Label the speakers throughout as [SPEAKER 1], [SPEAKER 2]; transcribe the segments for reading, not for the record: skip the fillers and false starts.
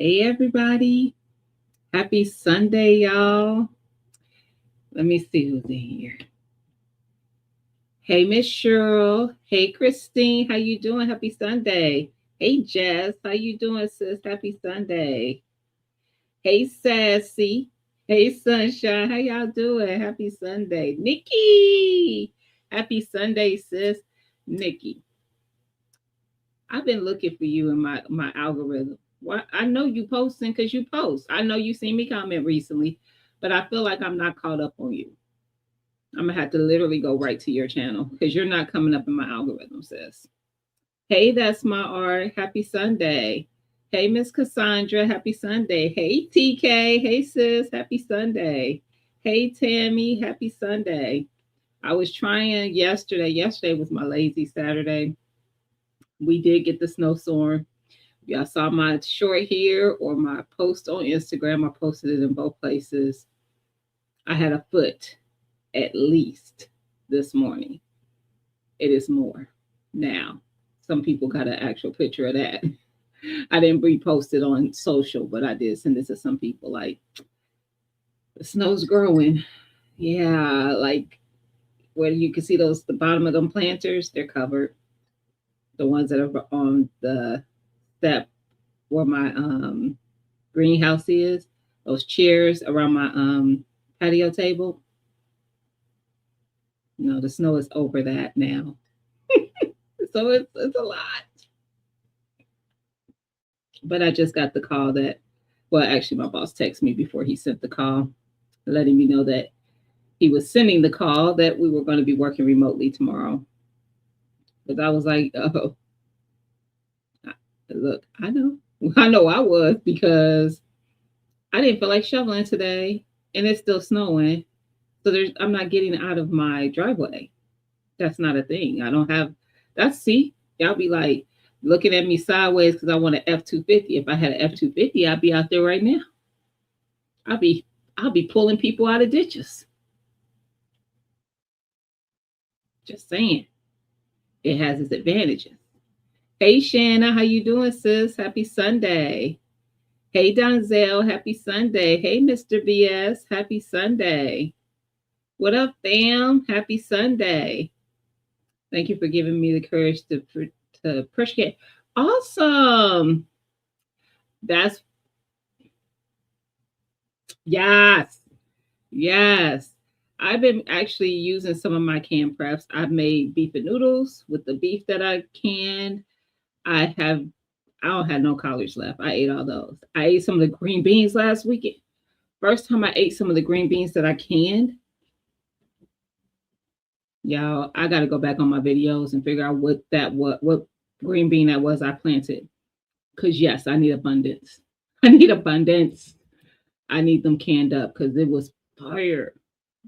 [SPEAKER 1] Hey, everybody. Happy Sunday, y'all. Let me see who's in here. Hey, Miss Cheryl. Hey, Christine. How you doing? Happy Sunday. Hey, Jess. How you doing, sis? Happy Sunday. Hey, Sassy. Hey, Sunshine. How y'all doing? Happy Sunday. Nikki. Happy Sunday, sis. Nikki, I've been looking for you in my algorithm. Why I know you posting because you post. I know you seen me comment recently, but I feel like I'm not caught up on you. I'm gonna have to literally go right to your channel because you're not coming up in my algorithm, sis. Hey, that's my art. Happy Sunday. Hey, Miss Cassandra. Happy Sunday. Hey, TK. Hey, sis. Happy Sunday. Hey, Tammy. Happy Sunday. I was trying yesterday. Yesterday was my lazy Saturday. We did get the snowstorm. Y'all saw my short here or my post on Instagram. I posted it in both places. I had a foot at least this morning. It is more now. Some people got an actual picture of that. I didn't repost it on social, but I did send it to some people. Like, the snow's growing. Yeah, like where you can see those, the bottom of them planters, they're covered. The ones that are on the step where my greenhouse is, those chairs around my patio table. The snow is over that now. So it's a lot. But I just got the call that, well, actually, my boss texted me before he sent the call, letting me know that he was sending the call that we were going to be working remotely tomorrow. Because I was like, oh, look, I know. I know I was because I didn't feel like shoveling today and it's still snowing. So I'm not getting out of my driveway. That's not a thing. I don't have, that's, see, y'all be like looking at me sideways because I want an F-250. If I had an F-250, I'd be out there right now. I'll be I'll be pulling people out of ditches. Just saying. It has its advantages. Hey Shanna, how you doing, sis? Happy Sunday. Hey Donzel, happy Sunday. Hey Mr. BS, happy Sunday. What up, fam? Happy Sunday. Thank you for giving me the courage to appreciate. Awesome. That's yes. Yes. I've been actually using some of my canned preps. I've made beef and noodles with the beef that I canned. I have I don't have no collards left. I ate all those. I ate some of the green beans last weekend. First time I ate some of the green beans that I canned. Y'all, I gotta go back on my videos and figure out what green bean that was I planted. Cause yes, I need abundance. I need abundance. I need them canned up because it was fire.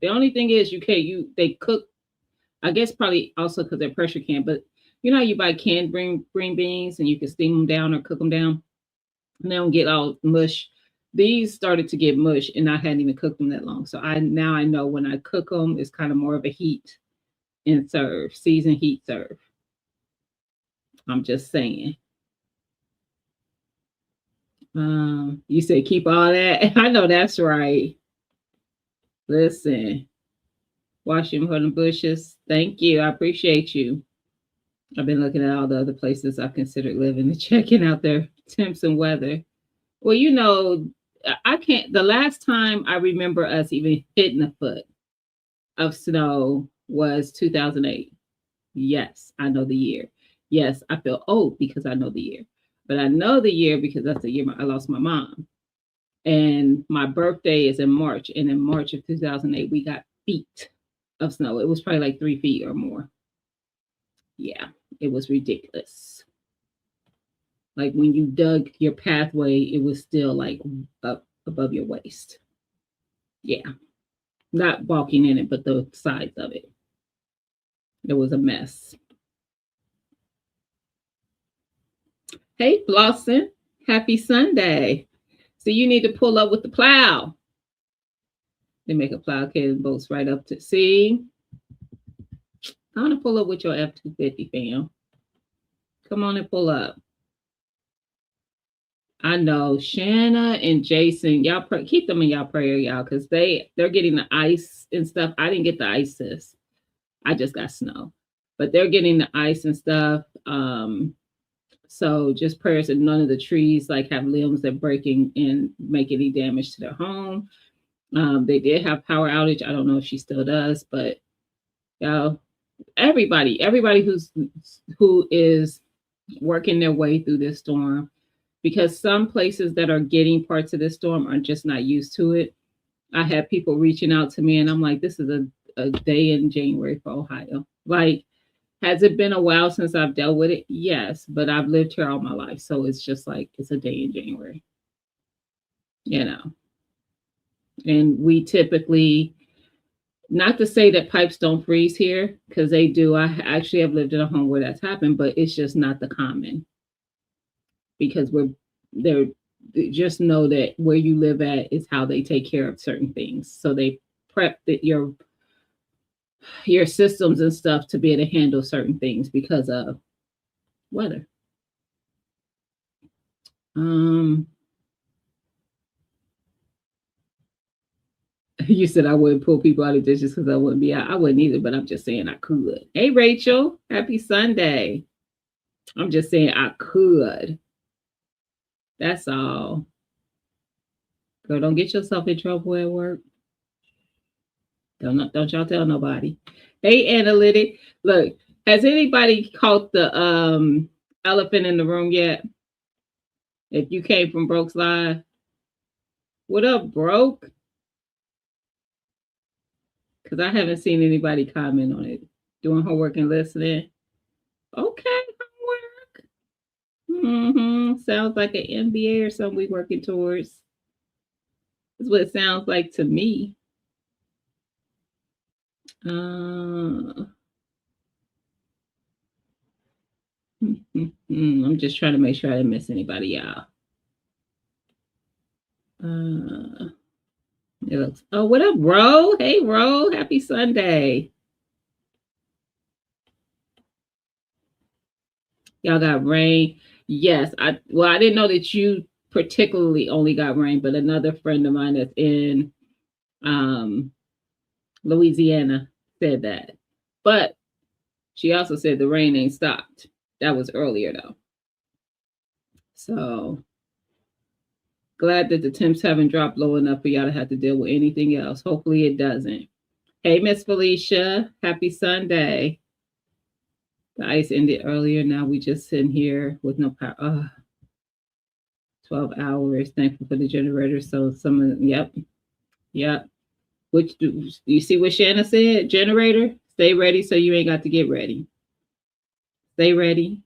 [SPEAKER 1] The only thing is they cook. I guess probably also because they're pressure canned, but you know how you buy canned green beans and you can steam them down or cook them down and they don't get all mush. These started to get mush and I hadn't even cooked them that long. So I know when I cook them, it's kind of more of a heat and serve, season heat serve. I'm just saying. You say keep all that. I know that's right. Listen, washing for the bushes. Thank you. I appreciate you. I've been looking at all the other places I considered living and checking out their temps and weather. Well, I can't. The last time I remember us even hitting a foot of snow was 2008. Yes, I know the year. Yes, I feel old because I know the year. But I know the year because that's the year I lost my mom. And my birthday is in March. And in March of 2008, we got feet of snow. It was probably like 3 feet or more. Yeah, it was ridiculous. Like when you dug your pathway, it was still like up above your waist. Yeah, not walking in it, but the sides of it. It was a mess. Hey, Blossom, happy Sunday. So you need to pull up with the plow. They make a plow carry boats right up to see. I want to pull up with your F-250, fam. Come on and pull up. I know Shanna and Jason, y'all keep them in y'all prayer, y'all, because they're getting the ice and stuff. I didn't get the ice, sis. I just got snow, but they're getting the ice and stuff. So just prayers that none of the trees like have limbs that breaking and make any damage to their home. They did have power outage. I don't know if she still does, but y'all, everybody who is working their way through this storm, because some places that are getting parts of this storm are just not used to it. I had people reaching out to me, and I'm like, this is a day in January for Ohio. Like, has it been a while since I've dealt with it? Yes, but I've lived here all my life. So it's just like, it's a day in January, you know. And we typically, not to say that pipes don't freeze here, because they do. I actually have lived in a home where that's happened, but it's just not the common, because we're there. Just know that where you live at is how they take care of certain things. So they prep your systems and stuff to be able to handle certain things because of weather. Um, you said I wouldn't pull people out of dishes because I wouldn't be out. I wouldn't either, but I'm just saying I could. Hey, Rachel, happy Sunday. I'm just saying I could. That's all. Girl, don't get yourself in trouble at work. Don't y'all tell nobody. Hey, Analytic. Look, has anybody caught the elephant in the room yet? If you came from Broke's Live, what up, Broke? Because I haven't seen anybody comment on it. Doing homework and listening. Okay, homework. Sounds like an MBA or something we working towards. That's what it sounds like to me. I'm just trying to make sure I didn't miss anybody, y'all. It looks. Oh, what up, Ro? Hey, Ro. Happy Sunday. Y'all got rain. Yes, I didn't know that you particularly only got rain, but another friend of mine that's in Louisiana said that. But she also said the rain ain't stopped. That was earlier though. So glad that the temps haven't dropped low enough for y'all to have to deal with anything else. Hopefully it doesn't. Hey, Miss Felicia, happy Sunday. The ice ended earlier. Now we just sitting here with no power. 12 hours. Thankful for the generator. So some of them, yep. Which do you see what Shanna said? Generator, stay ready so you ain't got to get ready. Stay ready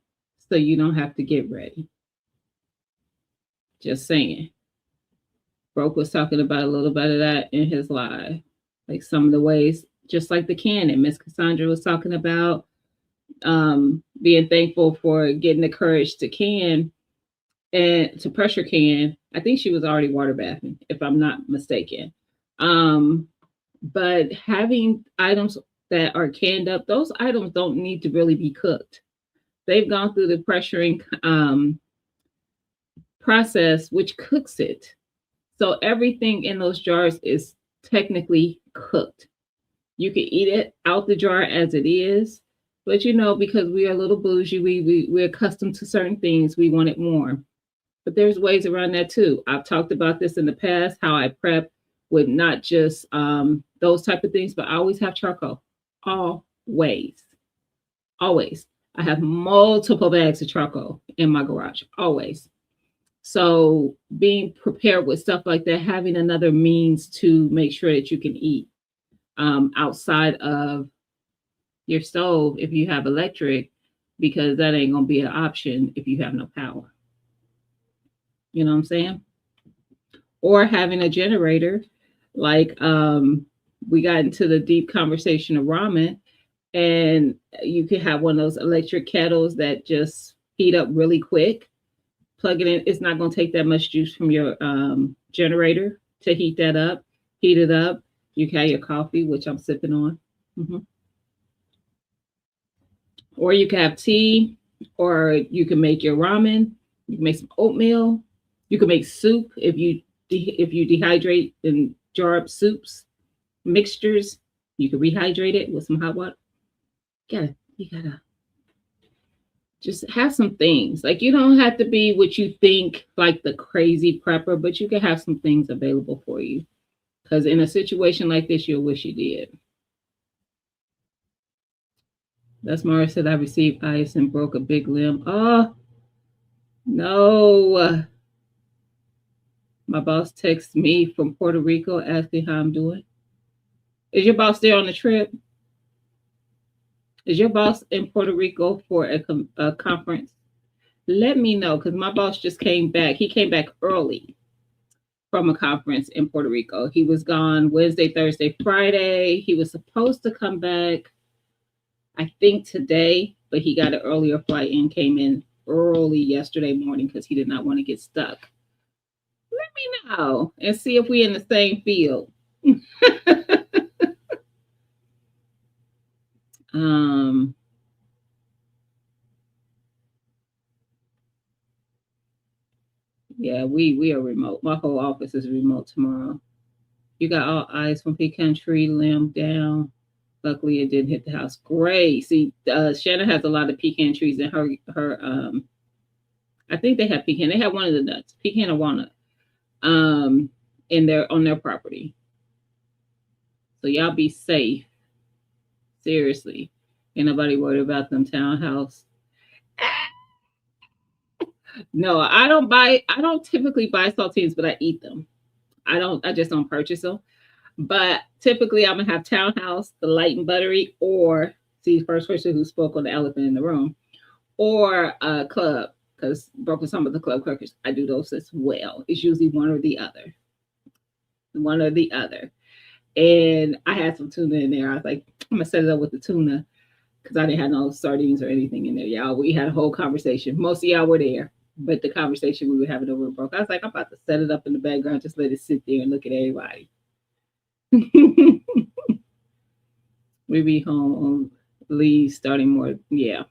[SPEAKER 1] so you don't have to get ready. Just saying. Broke was talking about a little bit of that in his live. Like some of the ways, just like the cannon. Miss Cassandra was talking about being thankful for getting the courage to can and to pressure can. I think she was already water bathing, if I'm not mistaken. But having items that are canned up, those items don't need to really be cooked. They've gone through the pressuring process, which cooks it. So everything in those jars is technically cooked. You can eat it out the jar as it is, but because we are a little bougie, we're accustomed to certain things, we want it warm. But there's ways around that too. I've talked about this in the past, how I prep with not just those type of things, but I always have charcoal. Always. I have multiple bags of charcoal in my garage, always. So being prepared with stuff like that, having another means to make sure that you can eat outside of your stove if you have electric, because that ain't gonna be an option if you have no power. You know what I'm saying? Or having a generator, like we got into the deep conversation of ramen, and you could have one of those electric kettles that just heat up really quick. Plug it in. It's not going to take that much juice from your generator to heat that up. Heat it up. You can have your coffee, which I'm sipping on. Or you can have tea, or you can make your ramen. You can make some oatmeal. You can make soup if you dehydrate and jar up soups, mixtures. You can rehydrate it with some hot water. You gotta just have some things. Like you don't have to be what you think like the crazy prepper, but you can have some things available for you. Because in a situation like this, you'll wish you did. That's Mara said I received ice and broke a big limb. Oh no. My boss texts me from Puerto Rico asking how I'm doing. Is your boss there on the trip? Is your boss in Puerto Rico for a conference? Let me know because my boss just came back. He came back early from a conference in Puerto Rico. He was gone Wednesday, Thursday, Friday. He was supposed to come back, I think today, but he got an earlier flight and came in early yesterday morning because he did not want to get stuck. Let me know and see if we're in the same field. um, yeah, we are remote. My whole office is remote tomorrow. You got all eyes from pecan tree limb down. Luckily, it didn't hit the house. Great. See, Shanna has a lot of pecan trees in her. I think they have pecan. They have one of the nuts, pecan or walnut, in their on their property. So y'all be safe. Seriously, ain't nobody worried about them townhouse. No, I don't buy. I don't typically buy saltines, but I eat them. I don't. I just don't purchase them. But typically, I'm gonna have townhouse, the light and buttery, or see first person who spoke on the elephant in the room, or club because broken some of the club crackers. I do those as well. It's usually one or the other, one or the other. And I had some tuna in there. I was like, I'm gonna set it up with the tuna because I didn't have no sardines or anything in there, y'all. We had a whole conversation. Most of y'all were there, but the conversation we were having over broke. I was like, I'm about to set it up in the background, just let it sit there and look at everybody. We be home on leave starting more. Yeah.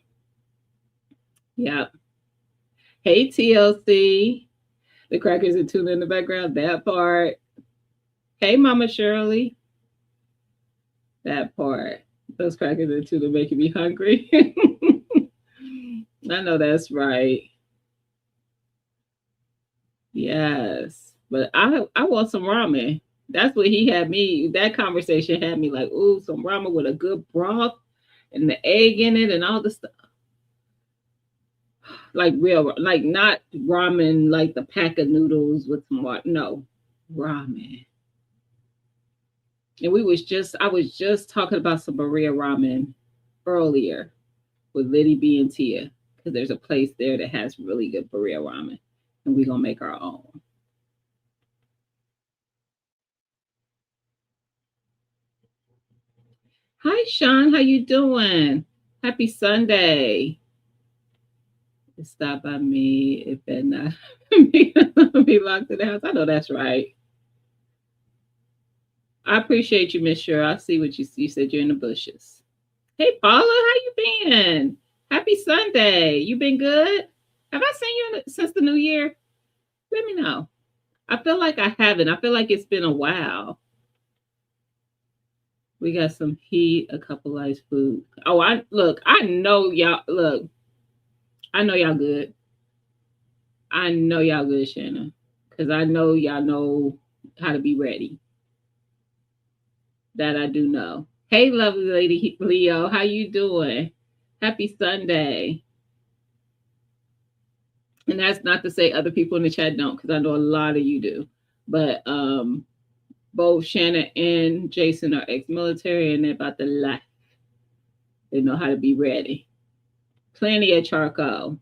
[SPEAKER 1] Yeah. Hey TLC. The crackers and tuna in the background. That part. Hey Mama Shirley. That part. Those crackers and tuna making me hungry. I know that's right. Yes. But I want some ramen. That's what he had me. That conversation had me like, ooh, some ramen with a good broth and the egg in it and all the stuff. Like real, like not ramen, like the pack of noodles with some water. No, ramen. And I was just talking about some Maria ramen earlier with Liddy B and Tia because there's a place there that has really good Berea ramen, and we're gonna make our own. Hi, Sean. How you doing? Happy Sunday. Stop by me if it not be locked in the house. I know that's right. I appreciate you, Miss Sure. I see what you said you're in the bushes. Hey, Paula, how you been? Happy Sunday. You been good? Have I seen you since the new year? Let me know. I feel like I haven't. I feel like it's been a while. We got some heat, a couple ice food. Oh, I look. I know y'all. Look, I know y'all good. I know y'all good, Shanna, because I know y'all know how to be ready. That I do know. Hey, lovely lady Leo, how you doing? Happy Sunday. And that's not to say other people in the chat don't, because I know a lot of you do. But both Shanna and Jason are ex-military, and they're about the life. They know how to be ready. Plenty of charcoal.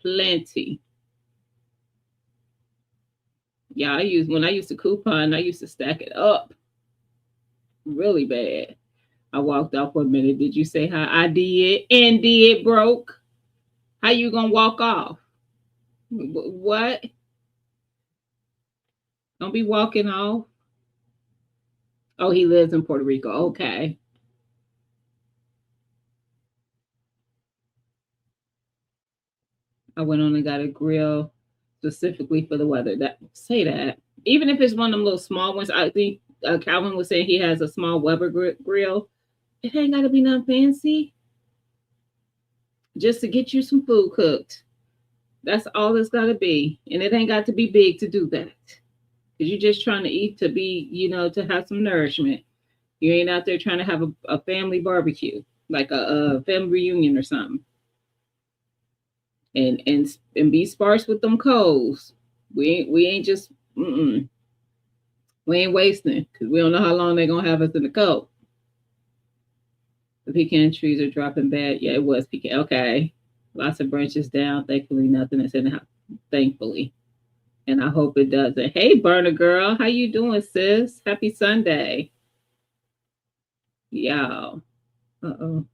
[SPEAKER 1] Plenty. Yeah, when I used to coupon, I used to stack it up really bad. I walked off for a minute. Did you say how I did? And did broke. How you gonna walk off? What? Don't be walking off. Oh, he lives in Puerto Rico. Okay. I went on and got a grill specifically for the weather. That say that. Even if it's one of them little small ones, I think Calvin was saying he has a small Weber grill. It ain't got to be nothing fancy. Just to get you some food cooked. That's all it's got to be. And it ain't got to be big to do that. Because you're just trying to eat to be, to have some nourishment. You ain't out there trying to have a family barbecue, like a family reunion or something. And be sparse with them coals. We ain't just we ain't wasting because we don't know how long they're gonna have us in the cold. The pecan trees are dropping bad. Yeah, it was pecan. Okay, lots of branches down. Thankfully, nothing is in the house. Thankfully, and I hope it doesn't. Hey, burner girl, how you doing, sis? Happy Sunday, y'all. Uh-oh.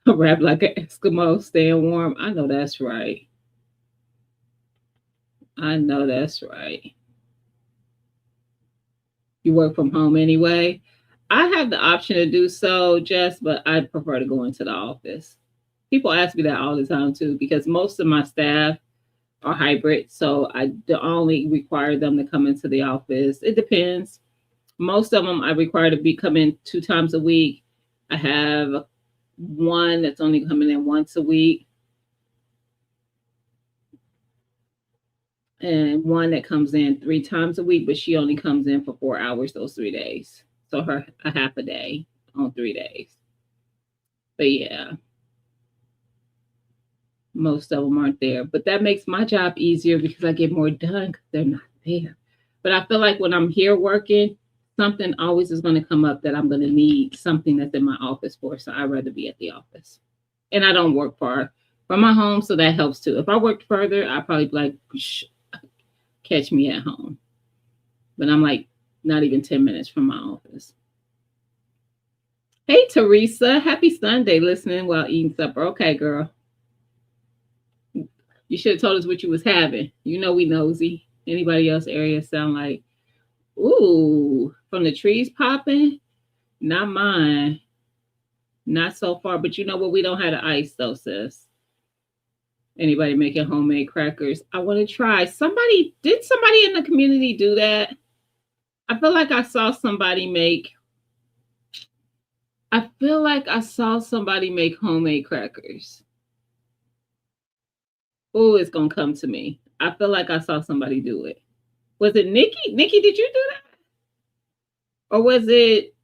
[SPEAKER 1] Wrap like an Eskimo, staying warm. I know that's right. I know that's right. You work from home anyway. I have the option to do so, Jess, but I prefer to go into the office. People ask me that all the time too, because most of my staff are hybrid, so I only require them to come into the office. It depends. Most of them I require to be coming 2 times a week. I have one that's only coming in once a week, and one that comes in 3 times a week, but she only comes in for 4 hours those 3 days. So her a half a day on 3 days. But yeah, most of them aren't there. But that makes my job easier because I get more done because they're not there. But I feel like when I'm here working, something always is going to come up that I'm going to need something that's in my office for. So I'd rather be at the office. And I don't work far from my home, so that helps too. If I worked further, I'd probably be like, catch me at home. But I'm like not even 10 minutes from my office. Hey, Teresa. Happy Sunday listening while eating supper. Okay, girl. You should have told us what you was having. You know we nosy. Anybody else area sound like, ooh, from the trees popping? Not mine. Not so far. But you know what? We don't have the ice though, sis. Anybody making homemade crackers? I want to try. Did somebody in the community do that? I feel like I saw somebody make homemade crackers. Oh, it's gonna come to me. I feel like I saw somebody do it. Was it Nikki? Nikki, did you do that? Or was it?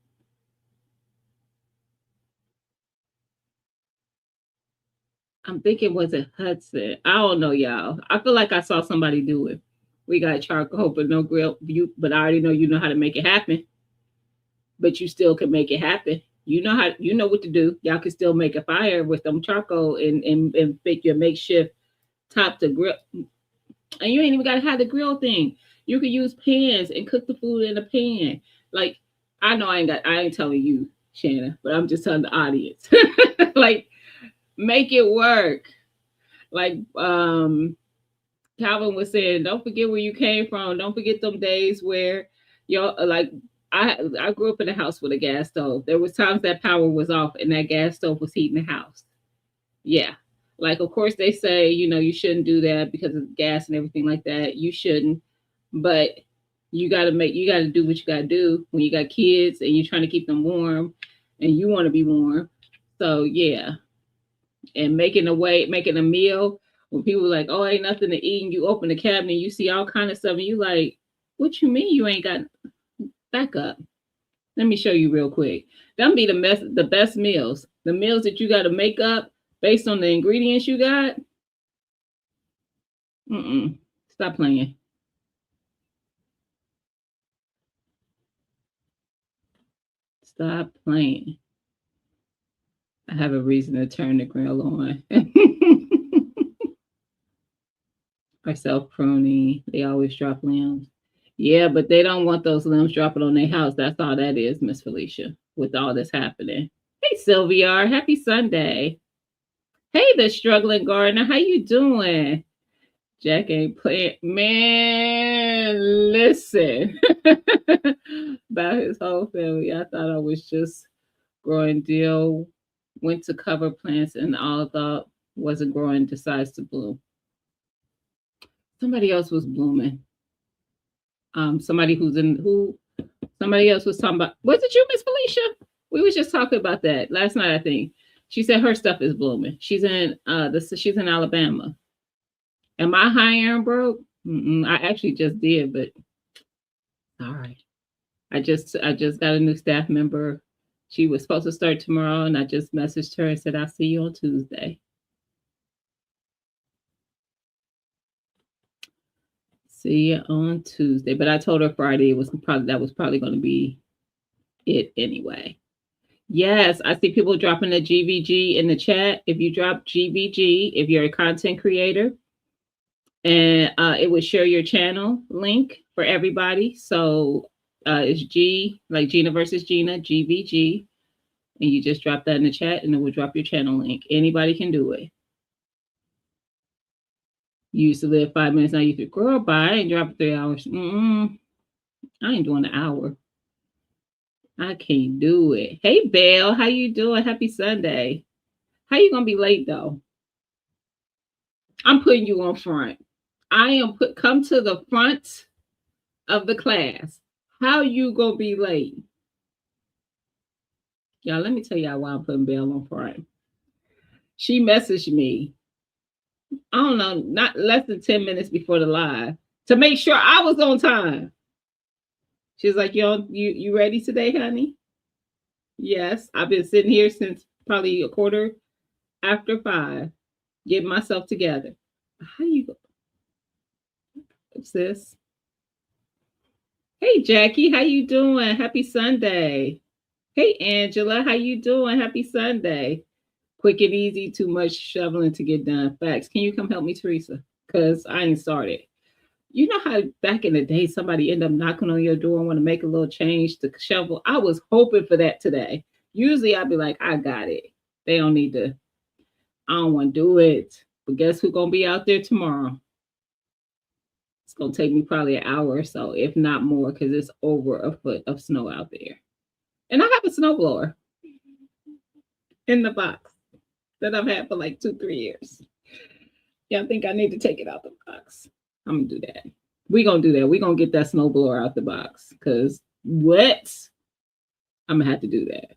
[SPEAKER 1] I'm thinking, was it Hudson? I don't know, y'all. I feel like I saw somebody do it. We got charcoal, but no grill. But I already know you know how to make it happen. But you still can make it happen. You know what to do. Y'all can still make a fire with some charcoal and make your makeshift top to grill. And you ain't even gotta have the grill thing. You can use pans and cook the food in a pan. Like I know I ain't telling you, Shanna, but I'm just telling the audience. Like make it work. Like Calvin was saying, don't forget where you came from. Don't forget them days where like I grew up in a house with a gas stove. There was times that power was off and that gas stove was heating the house. Yeah. Like of course they say, you shouldn't do that because of gas and everything like that. You shouldn't. But you gotta do what you gotta do when you got kids and you're trying to keep them warm and you want to be warm. So yeah. And making a meal when people are like, oh, ain't nothing to eat, and you open the cabinet and you see all kind of stuff and you like, what you mean you ain't got back up? Let me show you real quick. Them be the best meals. The meals that you got to make up based on the ingredients you got. Stop playing. Stop playing. I have a reason to turn the grill on. Or self pruning. They always drop limbs. Yeah, but they don't want those limbs dropping on their house. That's all that is, Miss Felicia, with all this happening. Hey, Sylvia, happy Sunday. Hey, the struggling gardener, how you doing? Jack ain't playing. Man, listen. About his whole family. I thought I was just growing dill, went to cover plants, and all thought wasn't growing, decides to bloom. Somebody else was blooming. Somebody somebody else was talking about. Was it you, Miss Felicia? We was just talking about that last night, I think. She said her stuff is blooming. She's in Alabama. Am I hiring broke? I actually just did, but all right. I just got a new staff member. She was supposed to start tomorrow, and I just messaged her and said I'll see you on Tuesday. See you on Tuesday. But I told her Friday was probably going to be it anyway. Yes, I see people dropping the GVG in the chat. If you drop GVG, if you're a content creator, and it would share your channel link for everybody. So it's G, like Gina versus Gina, GVG. And you just drop that in the chat and it will drop your channel link. Anybody can do it. You used to live 5 minutes. Now you could, girl, bye. I ain't dropping 3 hours. I ain't doing an hour. I can't do it. Hey, Belle, how you doing? Happy Sunday. How you going to be late, though? I'm putting you on front. Come to the front of the class. How you going to be late? Y'all, let me tell y'all why I'm putting Belle on front. She messaged me, I don't know, not less than 10 minutes before the live to make sure I was on time. She's like, yo, you ready today, honey? Yes, I've been sitting here since probably 5:15, getting myself together. How you go? Sis? Hey, Jackie, how you doing? Happy Sunday. Hey, Angela, how you doing? Happy Sunday. Quick and easy, too much shoveling to get done. Facts. Can you come help me, Teresa? Because I ain't started. You know how back in the day somebody end up knocking on your door and want to make a little change to shovel? I was hoping for that today. Usually I'd be like, I got it. They don't need to. I don't want to do it. But guess who's going to be out there tomorrow? It's going to take me probably an hour or so, if not more, because it's over a foot of snow out there. And I have a snowblower in the box that I've had for like 2-3 years. Yeah, I think I need to take it out the box. I'm going to do that. We're going to do that. We're going to get that snowblower out the box. Because what? I'm going to have to do that.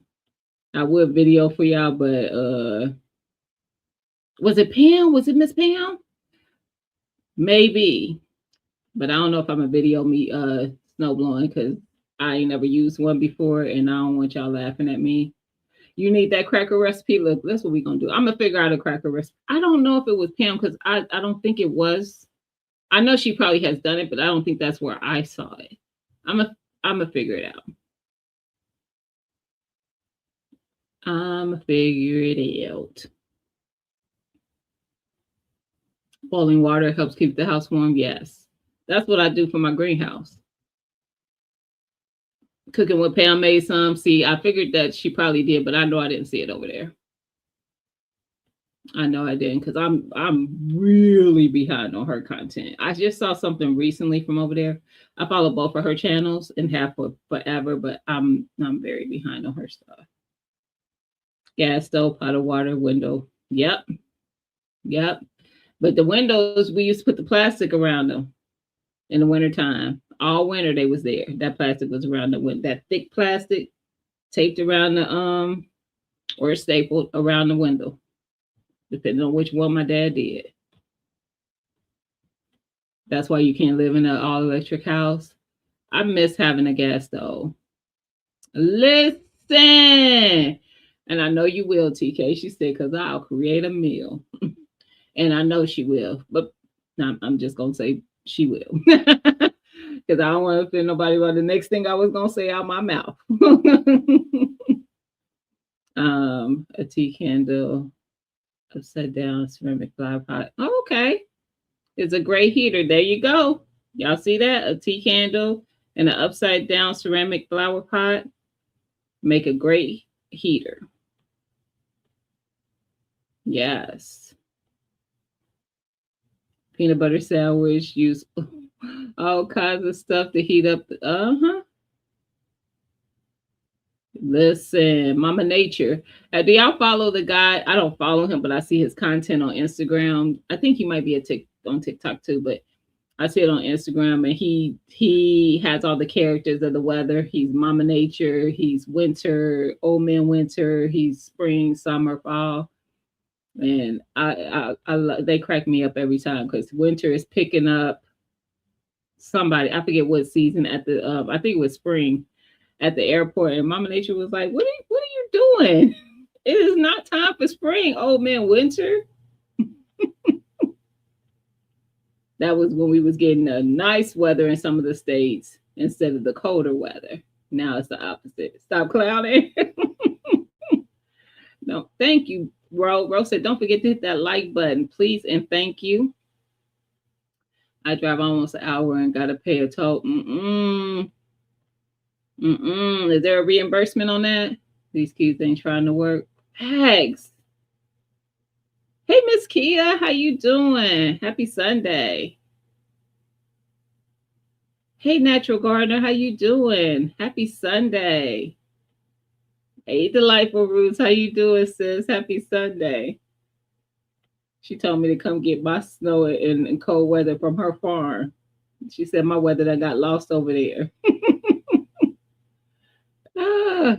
[SPEAKER 1] I would video for y'all, but was it Pam? Was it Miss Pam? Maybe. But I don't know if I'm going to video me snow blowing because I ain't never used one before and I don't want y'all laughing at me. You need that cracker recipe? Look, that's what we're going to do. I'm going to figure out a cracker recipe. I don't know if it was Pam because I don't think it was. I know she probably has done it, but I don't think that's where I saw it. I'm going to figure it out. I'm figure it out. Boiling water helps keep the house warm. Yes. That's what I do for my greenhouse. Cooking with Pam made some. See, I figured that she probably did, but I know I didn't see it over there. I know I didn't because I'm really behind on her content. I just saw something recently from over there. I follow both of her channels and have for forever, but I'm very behind on her stuff. Gas stove, pot of water, window. Yep. But the windows, we used to put the plastic around them in the wintertime. All winter they was there. That plastic was around the window. That thick plastic taped around the or stapled around the window, depending on which one my dad did. That's why you can't live in an all electric house. I miss having a gas stove. Listen, and I know you will, TK. She said, because I'll create a meal. And I know she will, but I'm just going to say she will. Because I don't want to offend nobody about the next thing I was going to say out my mouth. A tea candle, upside down ceramic flower pot. Oh, okay. It's a great heater. There you go. Y'all see that? A tea candle and an upside down ceramic flower pot make a great heater. Yes. Peanut butter sandwich, use all kinds of stuff to heat up. Listen, Mama Nature. Do y'all follow the guy? I don't follow him, but I see his content on Instagram. I think he might be on TikTok too, but I see it on Instagram, and he has all the characters of the weather. He's Mama Nature, he's winter, old man winter, he's spring, summer, fall, and they crack me up every time because winter is picking up somebody. I forget what season at the I think it was spring at the airport, and Mama Nature was like, what are you doing? It is not time for spring, old man winter." That was when we was getting a nice weather in some of the states instead of the colder weather. Now it's the opposite. Stop clowning. No, thank you, Ro. Ro said, don't forget to hit that like button, please, and thank you. I drive almost an hour and gotta pay a toll. Is there a reimbursement on that? These kids ain't trying to work. Hags. Hey, Miss Kia, how you doing? Happy Sunday. Hey, Natural Gardener, how you doing? Happy Sunday. Hey, Delightful Roots, how you doing, sis? Happy Sunday. She told me to come get my snow and cold weather from her farm. She said my weather that got lost over there. Ah.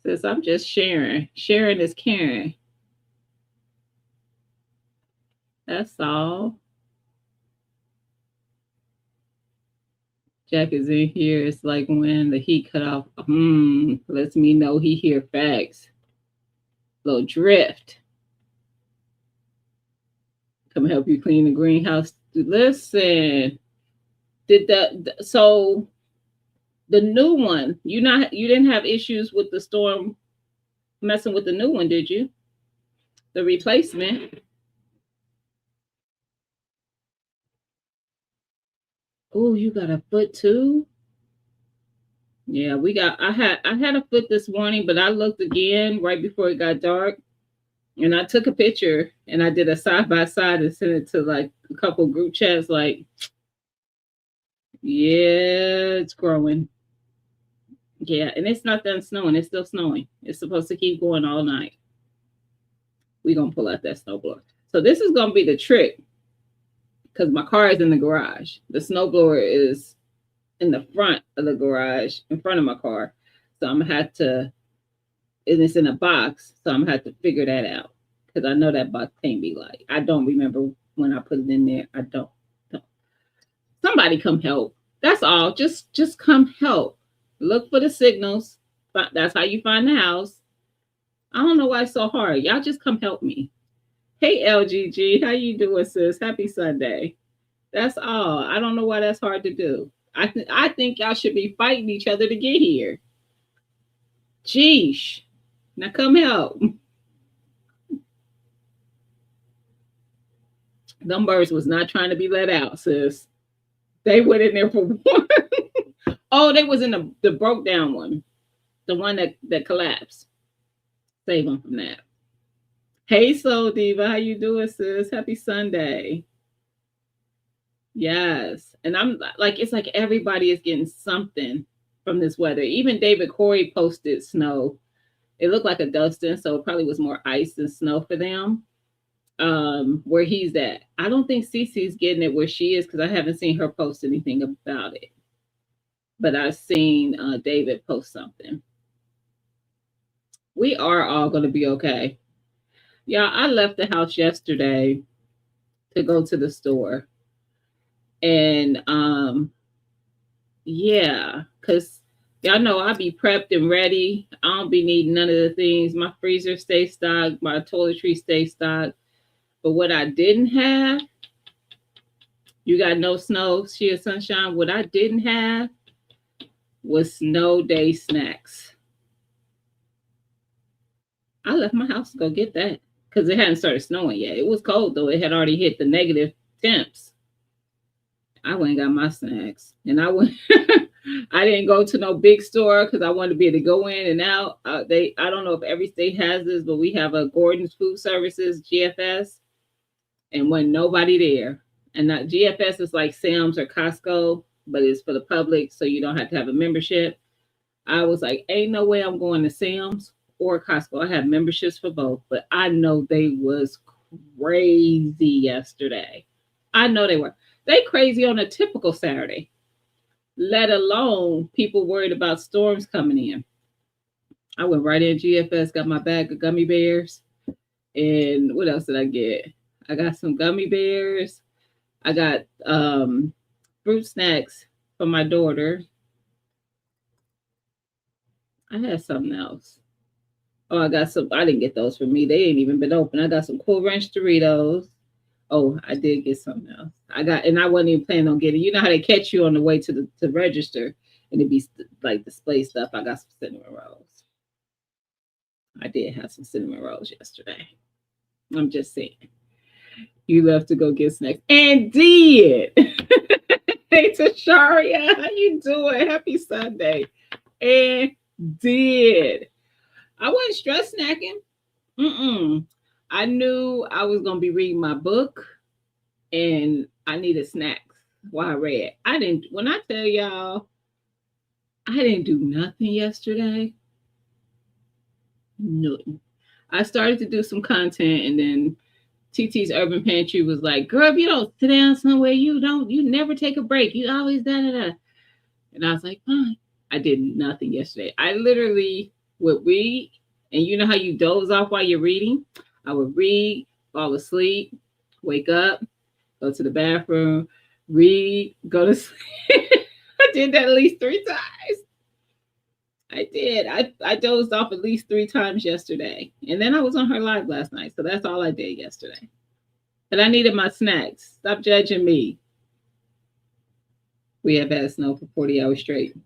[SPEAKER 1] Sis, I'm just sharing. Sharing is caring. That's all. Jack is in here. It's like when the heat cut off. Lets me know he hear facts. Little drift. Come help you clean the greenhouse. Listen, so the new one, you didn't have issues with the storm messing with the new one, did you? The replacement. Oh, you got a foot too? Yeah, I had a foot this morning, but I looked again right before it got dark, and I took a picture and I did a side by side and sent it to like a couple group chats. Like, yeah, it's growing. Yeah, and it's not done snowing. It's still snowing. It's supposed to keep going all night. We're gonna pull out that snowblower. So this is gonna be the trick because my car is in the garage. The snowblower is in the front of the garage, in front of my car. So I'm gonna have to, and it's in a box. So I'm gonna have to figure that out because I know that box can't be like. I don't remember when I put it in there. I don't. Somebody come help. That's all. Just come help. Look for the signals. That's how you find the house. I don't know why it's so hard. Y'all just come help me. Hey LGG, how you doing, sis? Happy Sunday. That's all. I don't know why that's hard to do. I think y'all should be fighting each other to get here. Jeesh. Now come help. Them birds was not trying to be let out, sis. They went in there for one. Oh, they was in the broke down one. The one that collapsed. Save them from that. Hey Soul Diva, how you doing, sis? Happy Sunday. Yes. And I'm like, it's like everybody is getting something from this weather. Even David Corey posted snow. It looked like a dusting, so it probably was more ice than snow for them. Where he's at. I don't think Cece's getting it where she is because I haven't seen her post anything about it. But I've seen David post something. We are all going to be okay. Yeah, I left the house yesterday to go to the store. And yeah, because y'all know I be prepped and ready. I don't be needing none of the things. My freezer stays stocked, my toiletry stays stocked. But what I didn't have, you got no snow, sheer sunshine. What I didn't have was snow day snacks. I left my house to go get that because it hadn't started snowing yet. It was cold though. It had already hit the negative temps. I went and got my snacks, and I went. I didn't go to no big store because I wanted to be able to go in and out. I don't know if every state has this, but we have a Gordon's Food Services GFS, and when nobody there, and that GFS is like Sam's or Costco, but it's for the public, so you don't have to have a membership. I was like, ain't no way I'm going to Sam's or Costco. I have memberships for both, but I know they was crazy yesterday. I know they were. They crazy on a typical Saturday, let alone people worried about storms coming in. I went right in GFS, got my bag of gummy bears. And what else did I get? I got some gummy bears. I got fruit snacks for my daughter. I had something else. Oh, I got some. I didn't get those for me. They ain't even been open. I got some Cool Ranch Doritos. Oh, I did get something else. I got, and I wasn't even planning on getting. You know how they catch you on the way to the to register, and it be like display stuff. I got some cinnamon rolls. I did have some cinnamon rolls yesterday. I'm just saying. You love to go get snacks, and did. Hey, Tasharia, how you doing? Happy Sunday. And did. I wasn't stress snacking. Mm-mm. I knew I was gonna be reading my book, and I needed snacks while I read. I didn't. When I tell y'all, I didn't do nothing yesterday. Nothing. I started to do some content, and then TT's Urban Pantry was like, "Girl, if you don't sit down somewhere, you never take a break. You always da da da." And I was like, "Fine." I did nothing yesterday. I literally would read, and you know how you doze off while you're reading? I would read, fall asleep, wake up, go to the bathroom, read, go to sleep. I did that at least 3 times. I did. I dozed off at least 3 times yesterday. And then I was on her live last night. So that's all I did yesterday. But I needed my snacks. Stop judging me. We have had snow for 40 hours straight.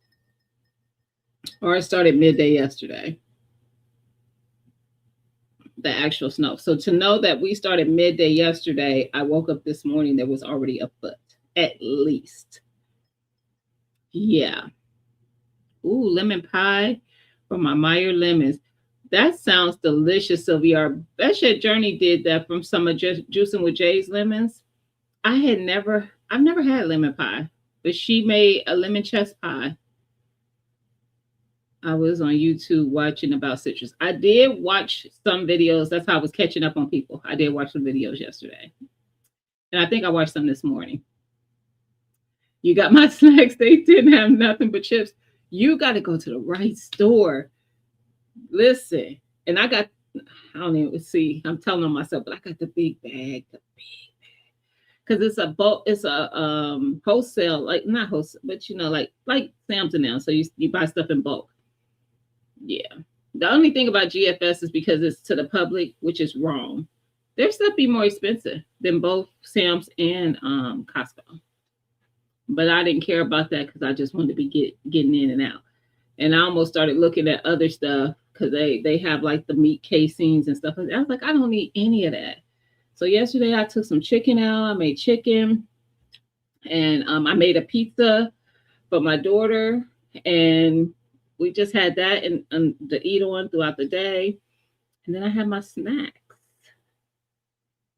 [SPEAKER 1] Or it started midday yesterday. The actual snow. So to know that we started midday yesterday, I woke up this morning, there was already a foot, at least. Yeah. Ooh, lemon pie from my Meyer lemons. That sounds delicious, Sylvia. Our Besha Journey did that from some of Juicing with Jay's lemons. I've never had lemon pie, but she made a lemon chest pie. I was on YouTube watching about citrus. I did watch some videos. That's how I was catching up on people. I did watch some videos yesterday. And I think I watched some this morning. You got my snacks. They didn't have nothing but chips. You got to go to the right store. Listen. And I don't even see. I'm telling on myself, but I got the big bag. Because it's a bulk, it's a wholesale, like not wholesale, but like Sam's and now. So you buy stuff in bulk. Yeah. The only thing about GFS is because it's to the public, which is wrong. Their stuff be more expensive than both Sam's and Costco. But I didn't care about that because I just wanted to be getting in and out. And I almost started looking at other stuff because they have like the meat casings and stuff. I was like, I don't need any of that. So yesterday I took some chicken out. I made chicken, and I made a pizza for my daughter, and we just had that and to eat on throughout the day. And then I had my snacks.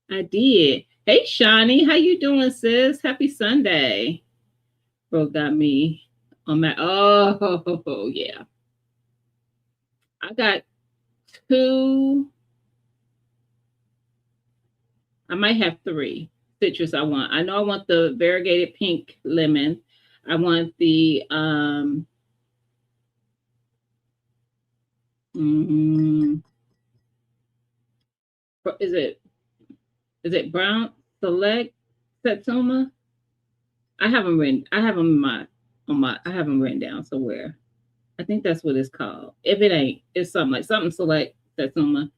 [SPEAKER 1] I did. Hey, Shawnee, how you doing, sis? Happy Sunday. Bro got me on that. Oh, yeah. I got 2. I might have 3 citrus I want. I know I want the variegated pink lemon. I want the is it brown select Satsuma? I have them I have them written down somewhere. I think that's what it's called. If it ain't, it's something select Satsuma.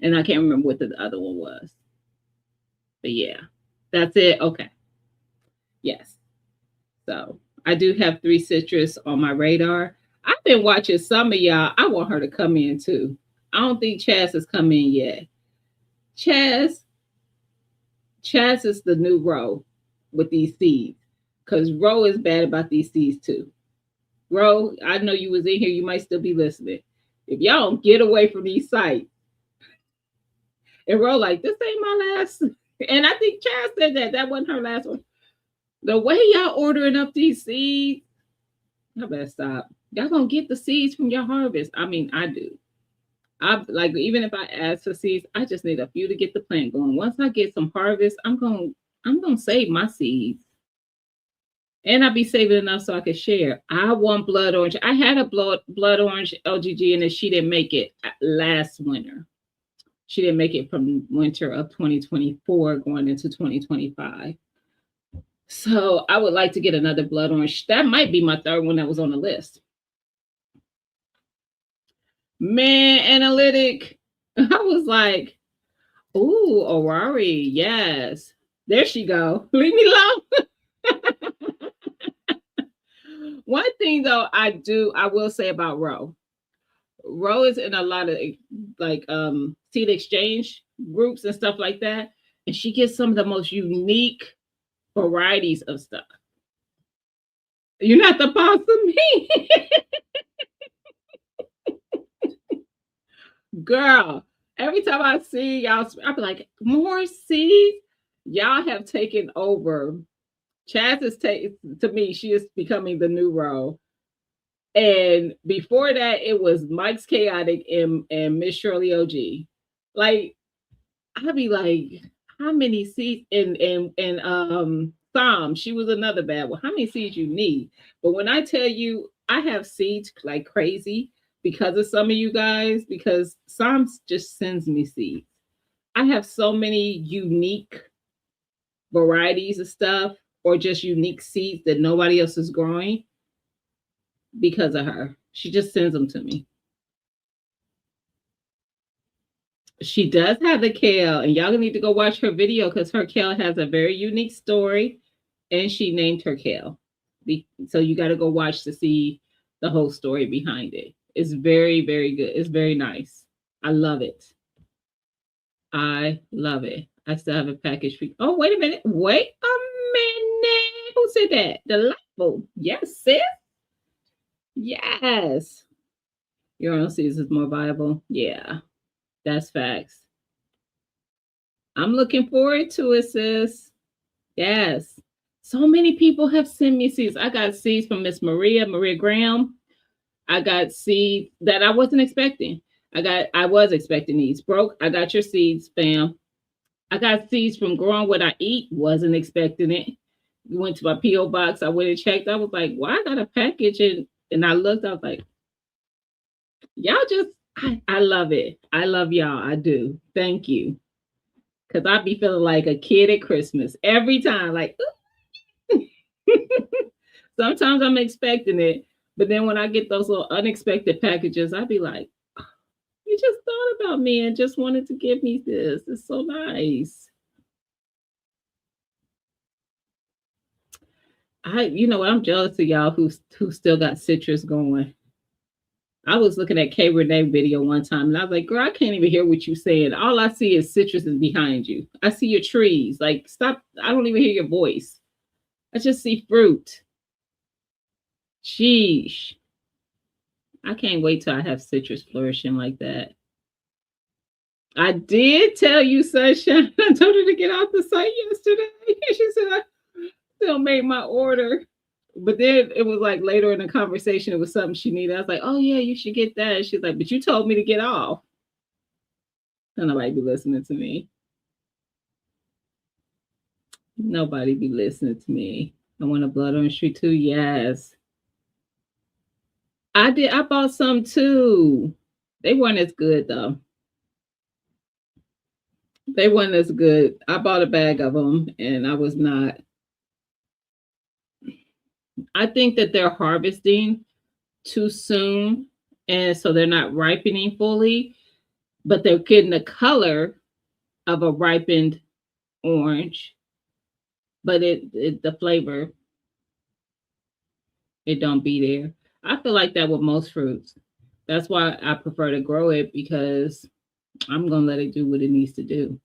[SPEAKER 1] And I can't remember what the other one was. But yeah, that's it. Okay. Yes. So I do have 3 citrus on my radar. I've been watching some of y'all. I want her to come in too. I don't think Chaz has come in yet. Chaz is the new Ro with these seeds. Because Ro is bad about these seeds too. Ro, I know you was in here. You might still be listening. If y'all don't get away from these sites. And Ro like, this ain't my last. And I think Chaz said that. That wasn't her last one. The way y'all ordering up these seeds, I better stop. Y'all gonna get the seeds from your harvest. I mean, I do. I like, even if I ask for seeds, I just need a few to get the plant going. Once I get some harvest, I'm I'm gonna save my seeds. And I'll be saving enough so I could share. I want blood orange. I had a blood orange LGG and then she didn't make it last winter. She didn't make it from winter of 2024 going into 2025. So I would like to get another blood orange. That might be my third one that was on the list. Man, analytic. I was like, ooh, Orari, yes. There she go. Leave me alone. One thing though, I will say about Ro. Ro is in a lot of like seed exchange groups and stuff like that. And she gets some of the most unique varieties of stuff. You're not the boss of me. Girl, every time I see y'all, I be like, more seeds? Y'all have taken over. Chaz is to me, she is becoming the new Ro. And before that, it was Mike's Chaotic and Miss Shirley OG. Like, I'd be like, how many seeds and Thom, she was another bad one. How many seeds you need? But when I tell you I have seeds like crazy because of some of you guys, because Psalms just sends me seeds. I have so many unique varieties of stuff or just unique seeds that nobody else is growing because of her. She just sends them to me. She does have the kale, and y'all need to go watch her video because her kale has a very unique story, and she named her kale. So you got to go watch to see the whole story behind it. It's very, very good. It's very nice. I love it. I love it. I still have a package for you. Oh, wait a minute. Wait a minute. Who said that? Delightful. Yes, sis. Yes. Your own seeds is more viable. Yeah, that's facts. I'm looking forward to it, sis. Yes. So many people have sent me seeds. I got seeds from Maria Graham. I got seeds that I wasn't expecting. I was expecting these. Broke, I got your seeds, fam. I got seeds from Growing What I Eat. Wasn't expecting it. Went to my P.O. box. I went and checked. I was like, why I got a package? And I looked, I was like, y'all just I love it. I love y'all. I do. Thank you. Cause I be feeling like a kid at Christmas every time. Like sometimes I'm expecting it, but then when I get those little unexpected packages, I be like, you just thought about me and just wanted to give me this. It's so nice. I'm jealous of y'all who still got citrus going. I was looking at K Renee video one time and I was like, girl, I can't even hear what you're saying. All I see is citrus is behind you. I see your trees. Like, stop. I don't even hear your voice. I just see fruit. Sheesh. I can't wait till I have citrus flourishing like that. I did tell you, Sunshine. I told her to get off the site yesterday. She said I still made my order. But then it was like later in the conversation, it was something she needed. I was like, oh yeah, you should get that. And she's like, but you told me to get off. And nobody be listening to me. Nobody be listening to me. I want a blood orange tree too. Yes. I did. I bought some too. They weren't as good though. They weren't as good. I bought a bag of them and I was not. I think that they're harvesting too soon. And so they're not ripening fully, but they're getting the color of a ripened orange. But the flavor, it don't be there. I feel like that with most fruits. That's why I prefer to grow it because I'm gonna let it do what it needs to do.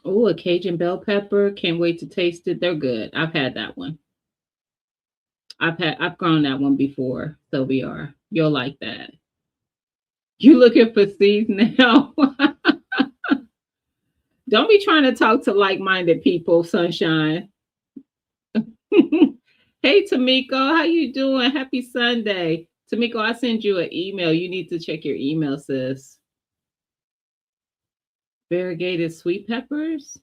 [SPEAKER 1] Oh, a Cajun bell pepper. Can't wait to taste it. They're good. I've had that one. I've grown that one before. So we are. You'll like that. You looking for seeds now? Don't be trying to talk to like-minded people, Sunshine. Hey Tamiko, how you doing? Happy Sunday. Tamiko, I send you an email. You need to check your email, sis. Variegated sweet peppers.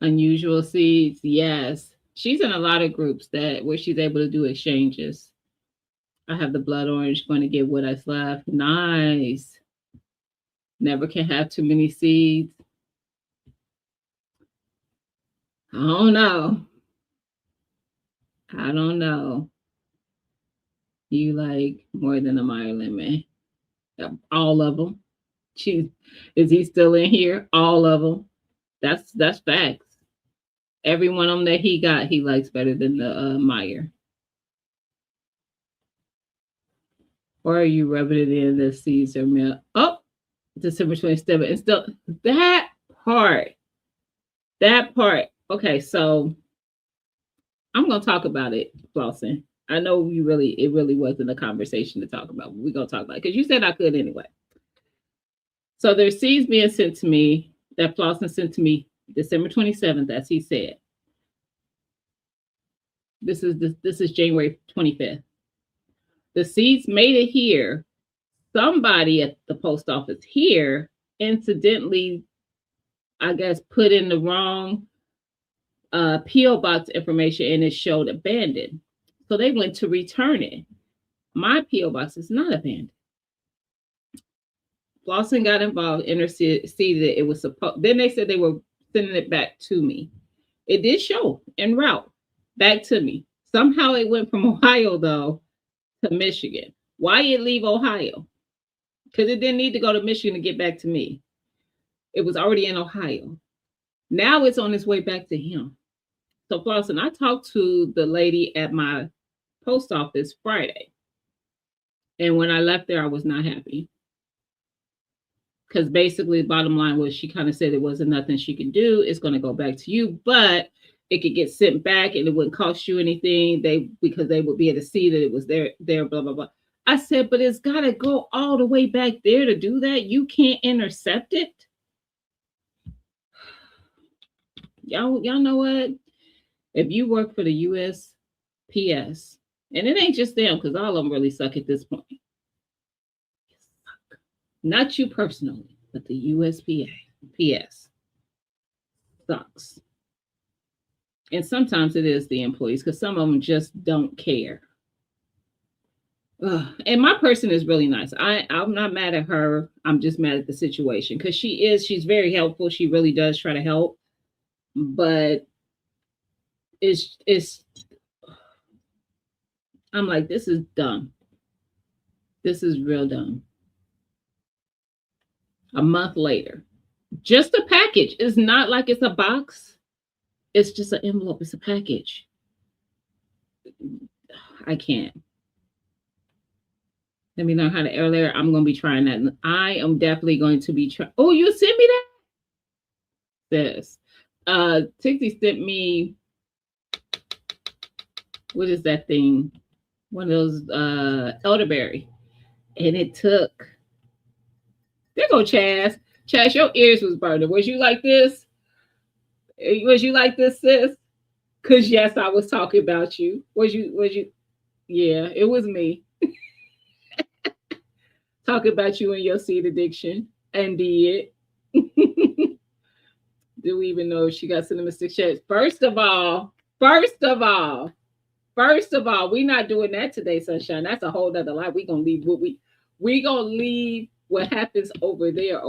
[SPEAKER 1] Unusual seeds. Yes. She's in a lot of groups that where she's able to do exchanges. I have the blood orange going to get what I left. Nice. Never can have too many seeds. I don't know. I don't know. You like more than a Meyer lemon. All of them. She is he still in here? All of them. That's facts. Every one of them that he got, he likes better than the Meyer. Or are you rubbing it in the Caesar milk? Oh, December 27th. And still that part. That part. Okay, so I'm gonna talk about it, flossing. I know it really wasn't a conversation to talk about. We're gonna talk about it because you said I could anyway. So there's seeds being sent to me that Flossin sent to me December 27th, as he said. This is January 25th. The seeds made it here. Somebody at the post office here incidentally, I guess, put in the wrong P.O. box information and it showed abandoned. So they went to return it. My P.O. box is not abandoned. Flossin got involved, interceded that it was supposed. Then they said they were sending it back to me. It did show en route back to me. Somehow it went from Ohio though to Michigan. Why it leave Ohio? Because it didn't need to go to Michigan to get back to me. It was already in Ohio. Now it's on its way back to him. So Flossin, I talked to the lady at my post office Friday. And when I left there, I was not happy. Because basically the bottom line was she kind of said it wasn't nothing she could do. It's going to go back to you, but it could get sent back and it wouldn't cost you anything. Because they would be able to see that it was there, blah, blah, blah. I said, but it's got to go all the way back there to do that. You can't intercept it. Y'all know what? If you work for the USPS, and it ain't just them, because all of them really suck at this point. Not you personally, but the USPS sucks. And sometimes it is the employees, because some of them just don't care. And my person is really nice. I'm not mad at her. I'm just mad at the situation because she's very helpful. She really does try to help. But it's I'm like, this is dumb. This is real dumb. A month later, just a package. It's not like it's a box. It's just an envelope. It's a package. I can't. Let me learn how to earlier. I'm going to be trying that. I am definitely going to be trying. Oh, you sent me that? This. Tixie sent me, what is that thing? One of those elderberry. And it took, there go Chaz. Chaz, your ears was burning. Was you like this? Was you like this, sis? Because yes, I was talking about you. Was you? Yeah, it was me. Talking about you and your seed addiction. And did. Do we even know if she got cinnamon stick sheds? First of all, we're not doing that today, Sunshine. That's a whole nother life. We're gonna leave what happens over there.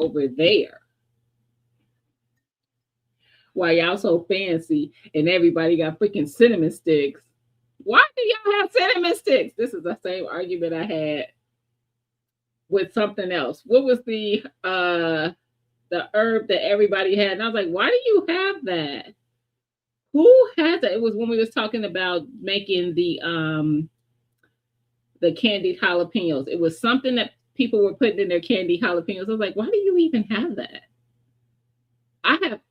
[SPEAKER 1] Why y'all so fancy and everybody got freaking cinnamon sticks? Why do y'all have cinnamon sticks? This is the same argument I had with something else. What was the herb that everybody had? And I was like, why do you have that? Who had that? It was when we was talking about making the candied jalapenos. It was something that people were putting in their candied jalapenos. I was like, why do you even have that? I have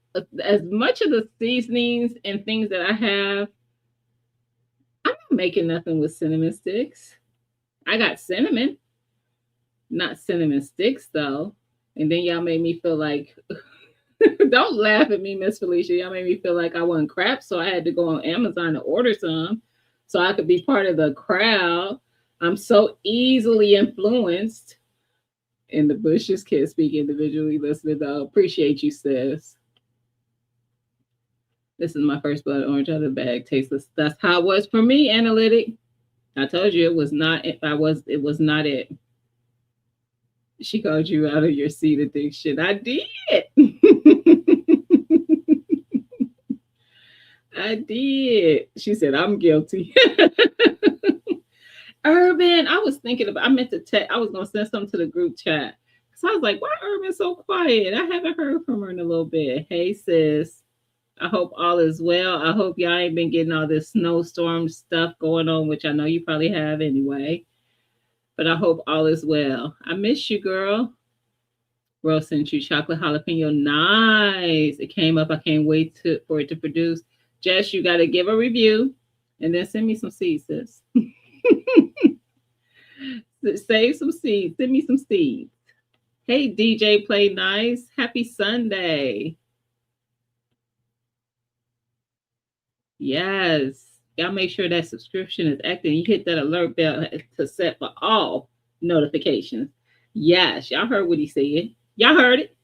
[SPEAKER 1] as much of the seasonings and things that I have. I'm not making nothing with cinnamon sticks. I got cinnamon, not cinnamon sticks though. And then y'all made me feel like, don't laugh at me, Miss Felicia. Y'all made me feel like I wasn't crap. So I had to go on Amazon to order some so I could be part of the crowd. I'm so easily influenced. And the bushes can't speak individually. Listening though. Appreciate you, sis. This is my first blood orange out of the bag. Tasteless. That's how it was for me, analytic. I told you it was not it was not it. She called you out of your seat addiction. I did. I did. She said, I'm guilty. Urban, I was thinking about, I meant to text, I was going to send something to the group chat. Because I was like, why Urban so quiet? I haven't heard from her in a little bit. Hey, sis. I hope all is well. I hope y'all ain't been getting all this snowstorm stuff going on, which I know you probably have anyway. But I hope all is well. I miss you, girl. Rose sent you chocolate jalapeno. Nice. It came up. I can't wait for it to produce. Jess, you got to give a review and then send me some seeds, sis. Save some seeds. Send me some seeds. Hey, DJ Play Nice. Happy Sunday. Yes. Y'all make sure that subscription is active. You hit that alert bell to set for all notifications. Yes. Y'all heard what he said. Y'all heard it.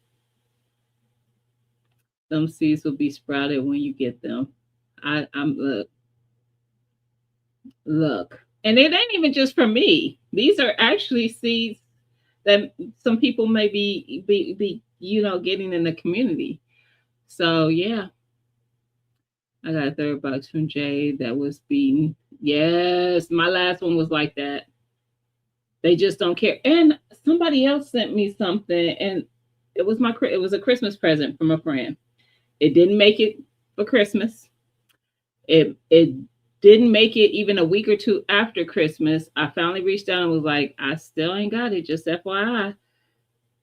[SPEAKER 1] Some seeds will be sprouted when you get them. I'm look. And it ain't even just for me. These are actually seeds that some people may be getting in the community. So yeah. I got a third box from Jay that was beaten. Yes, my last one was like that. They just don't care. And somebody else sent me something, and it was a Christmas present from a friend. It didn't make it for Christmas. It didn't make it even a week or two after Christmas. I finally reached out and was like, I still ain't got it, just FYI.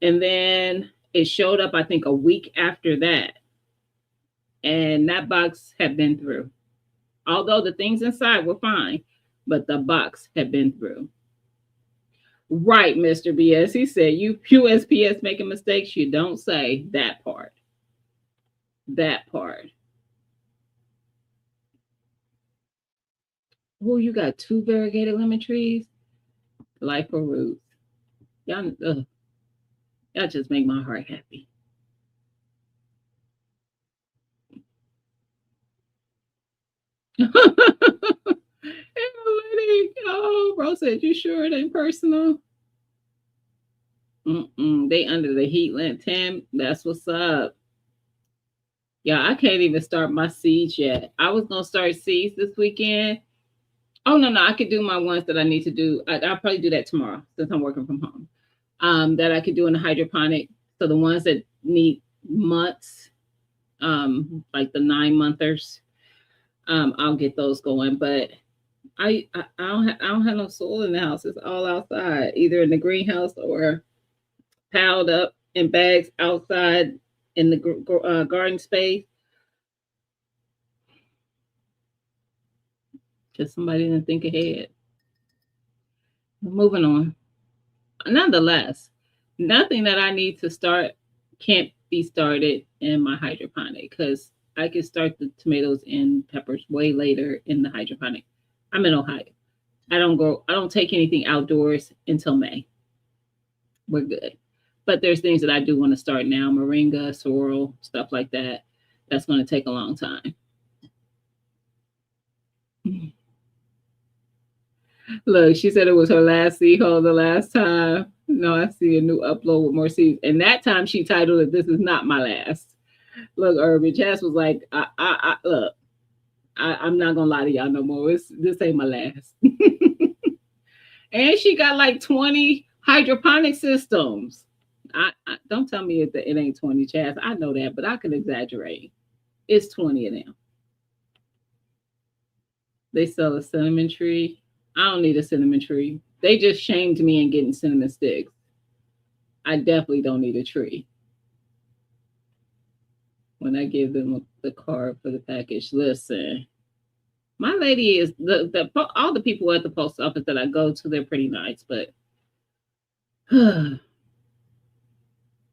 [SPEAKER 1] And then it showed up, I think, a week after that. And that box had been through. Although the things inside were fine, but the box had been through. Right, Mr. BS. He said, you USPS making mistakes, you don't say that part. That part. Oh, you got 2 variegated lemon trees? Life for roots. Y'all just make my heart happy. Oh, bro said, you sure it ain't personal? They under the heat lamp, Tim. That's what's up. Yeah, I can't even start my seeds yet. I was gonna start seeds this weekend. Oh no, I could do my ones that I need to do. I'll probably do that tomorrow since I'm working from home. That I could do in the hydroponic. So the ones that need months, like the 9-monthers, I'll get those going. But I don't have no soil in the house. It's all outside, either in the greenhouse or piled up in bags outside in the garden space. Because somebody didn't think ahead. Moving on. Nonetheless, nothing that I need to start can't be started in my hydroponic because I can start the tomatoes and peppers way later in the hydroponic. I'm in Ohio. I don't take anything outdoors until May. We're good. But there's things that I do want to start now, moringa, sorrel, stuff like that. That's going to take a long time. Look, she said it was her last seed hole the last time. No, I see a new upload with more seeds. And that time she titled it, This Is Not My Last. Look, Urban Chas was like, look, I'm not going to lie to y'all no more. This ain't my last. And she got like 20 hydroponic systems. I don't tell me it ain't 20, Chas. I know that, but I can exaggerate. It's 20 of them. They sell a cinnamon tree. I don't need a cinnamon tree. They just shamed me in getting cinnamon sticks. I definitely don't need a tree. When I give them the card for the package, listen, my lady is all the people at the post office that I go to, they're pretty nice, but and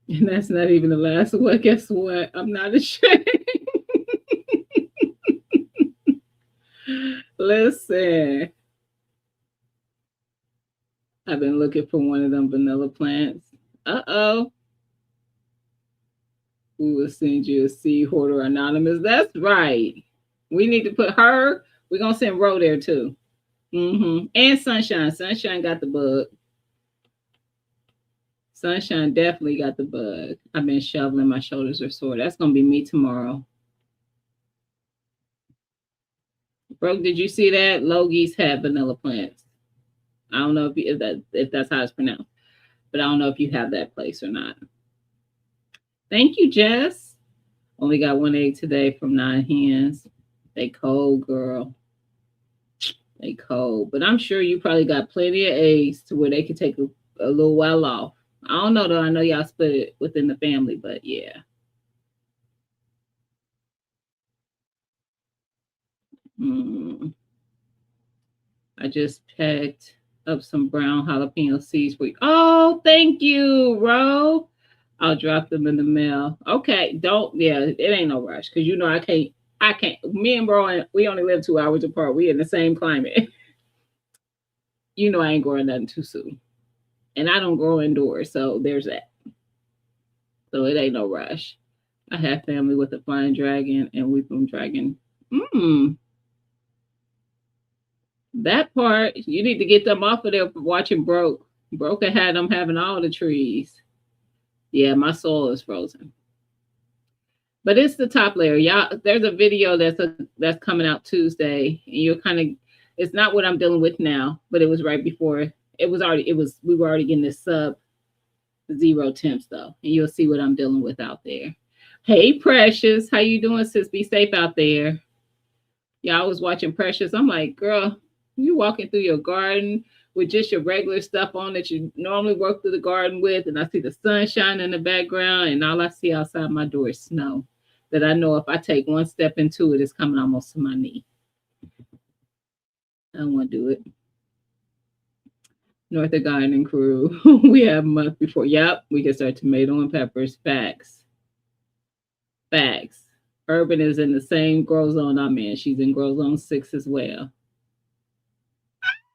[SPEAKER 1] that's not even the last one. Guess what? I'm not ashamed. Listen, I've been looking for one of them vanilla plants. Uh-oh. We will send you a seed hoarder anonymous. That's right. We need to put her. We're gonna send Ro there too. And Sunshine. Sunshine got the bug. Sunshine definitely got the bug. I've been shoveling. My shoulders are sore. That's gonna be me tomorrow. Bro, did you see that? Logie's had vanilla plants. I don't know if that's how it's pronounced, but I don't know if you have that place or not. Thank you, Jess. Only got one egg today from 9 hens. They cold, girl. They cold. But I'm sure you probably got plenty of eggs to where they could take a little while off. I don't know though. I know y'all split it within the family, but yeah. I just picked up some brown jalapeno seeds for you. Oh, thank you, Ro. I'll drop them in the mail. Okay, it ain't no rush because you know I can't. Me and Bro, we only live 2 hours apart. We in the same climate. You know I ain't growing nothing too soon, and I don't grow indoors, so there's that. So it ain't no rush. I have family with a flying dragon and weeping dragon. That part, you need to get them off of there for watching Broke. Broke had them having all the trees. Yeah, my soul is frozen. But it's the top layer. Y'all, there's a video that's coming out Tuesday, and you're kind of it's not what I'm dealing with now, but it was right before we were already getting this sub zero temps though. And you'll see what I'm dealing with out there. Hey Precious, how you doing, sis? Be safe out there. Y'all was watching Precious. I'm like, girl, you walking through your garden with just your regular stuff on that you normally work through the garden with, and I see the sunshine in the background, and all I see outside my door is snow that I know if I take one step into it, it's coming almost to my knee. I don't want to do it. North of Gardening Crew. We have a month before. Yep, we can start tomato and peppers. Facts. Facts. Urban is in the same grow zone I'm in. She's in grow zone 6 as well.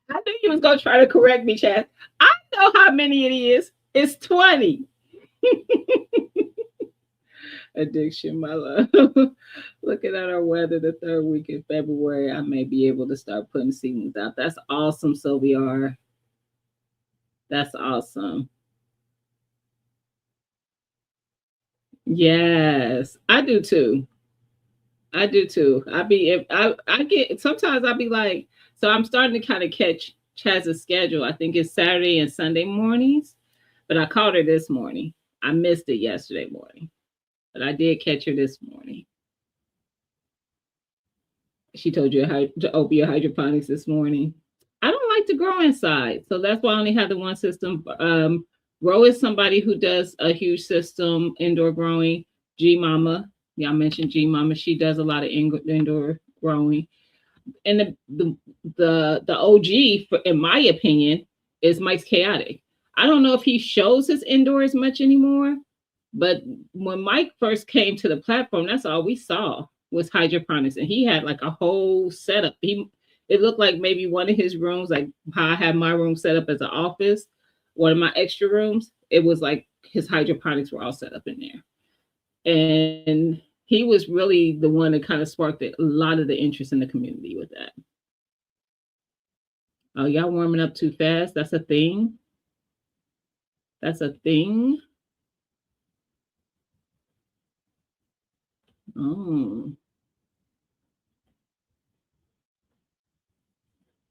[SPEAKER 1] I knew you was gonna try to correct me, Chad. I know how many it is. It's 20. Addiction, my love. Looking at our weather the 3rd week in February, I may be able to start putting seedlings out. That's awesome, so we are. That's awesome. Yes, I do too. I do too. I get sometimes I'll be like, so I'm starting to kind of catch Chaz's schedule. I think it's Saturday and Sunday mornings, but I caught her this morning. I missed it yesterday morning, but I did catch her this morning. She told you to open your hydroponics this morning. I don't like to grow inside, so that's why I only have the one system. Ro is somebody who does a huge system indoor growing. G Mama, y'all mentioned G Mama. She does a lot of indoor growing. And the OG, in my opinion, is Mike's Chaotic. I don't know if he shows his indoors much anymore, but when Mike first came to the platform, that's all we saw was hydroponics, and he had like a whole setup. It looked like maybe one of his rooms, like how I have my room set up as an office, one of my extra rooms, it was like his hydroponics were all set up in there. And he was really the one that kind of sparked a lot of the interest in the community with that. Oh, y'all warming up too fast? That's a thing? That's a thing? Oh.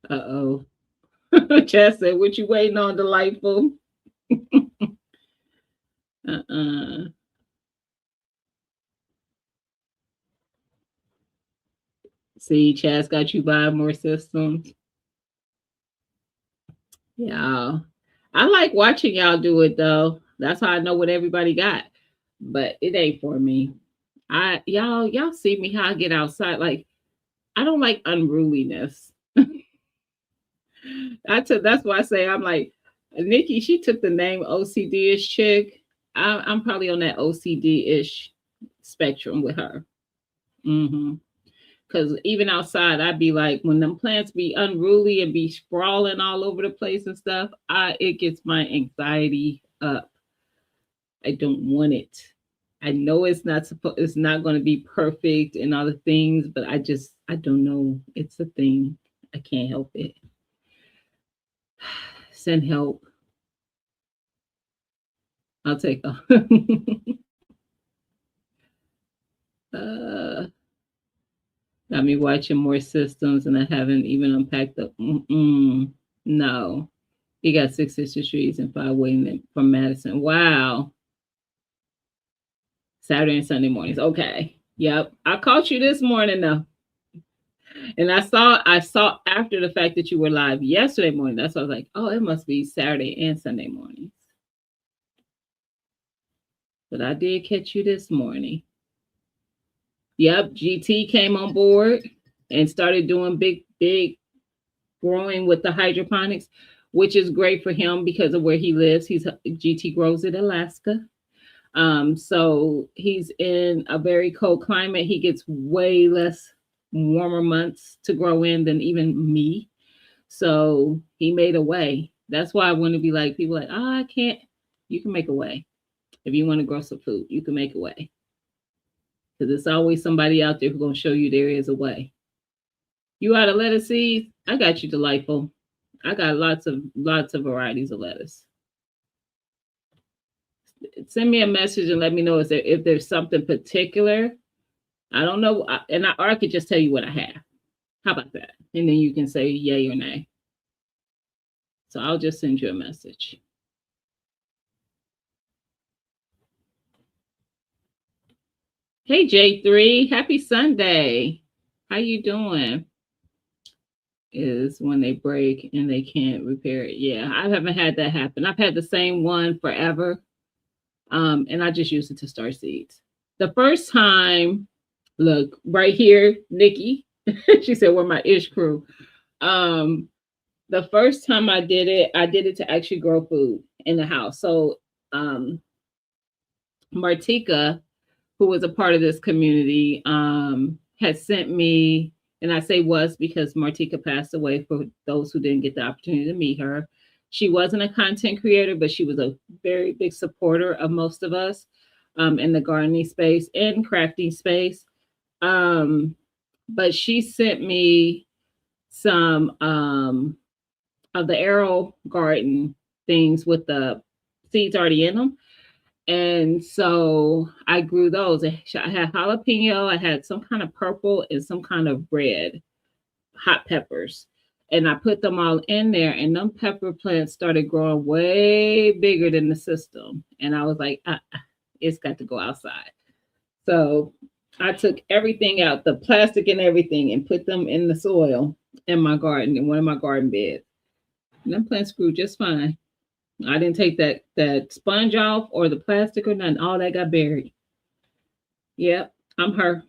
[SPEAKER 1] Uh-oh. Chad said, what you waiting on, delightful? See, Chad's got you buying more systems. Yeah. I like watching y'all do it though. That's how I know what everybody got. But it ain't for me. Y'all see me how I get outside. Like, I don't like unruliness. That's why I say I'm like Nikki. She took the name OCD-ish chick. I'm probably on that OCD-ish spectrum with her. Because even outside, I'd be like, when them plants be unruly and be sprawling all over the place and stuff, it gets my anxiety up. I don't want it. I know it's not going to be perfect and all the things, but I don't know. It's a thing. I can't help it. Send help. I'll take a uh, got me watching more systems and I haven't even unpacked the no. He got 6 sister trees and 5 waiting from Madison. Wow. Saturday and Sunday mornings. Okay. Yep. I caught you this morning though. And I saw after the fact that you were live yesterday morning. That's why I was like, oh, it must be Saturday and Sunday mornings. But I did catch you this morning. Yep, GT came on board and started doing big growing with the hydroponics, which is great for him because of where he lives. GT grows in Alaska. So he's in a very cold climate. He gets way less warmer months to grow in than even me. So he made a way. That's why I want to be like people like, oh, I can't. You can make a way. If you want to grow some food, you can make a way. Because there's always somebody out there who's going to show you there is a way. You out of lettuce seeds? I got you, Delightful. I got lots of varieties of lettuce. Send me a message and let me know if there's something particular. I don't know, or I could just tell you what I have. How about that? And then you can say yay or nay. So I'll just send you a message. Hey J3, happy Sunday. How you doing? Is when they break and they can't repair it. Yeah, I haven't had that happen. I've had the same one forever. And I just use it to start seeds. The first time, look, right here, Nikki, she said, we're my ish crew. The first time I did it to actually grow food in the house. So Martika, who was a part of this community, had sent me, and I say was because Martika passed away for those who didn't get the opportunity to meet her. She wasn't a content creator, but she was a very big supporter of most of us in the gardening space and crafting space. But she sent me some of the AeroGarden things with the seeds already in them. And so I grew those. I had jalapeno, I had some kind of purple and some kind of red hot peppers. And I put them all in there, and them pepper plants started growing way bigger than the system. And I was like, it's got to go outside. So I took everything out, the plastic and everything, and put them in the soil in my garden, in one of my garden beds. And them plants grew just fine. I didn't take that sponge off or the plastic or nothing. All that got buried. Yep, I'm her.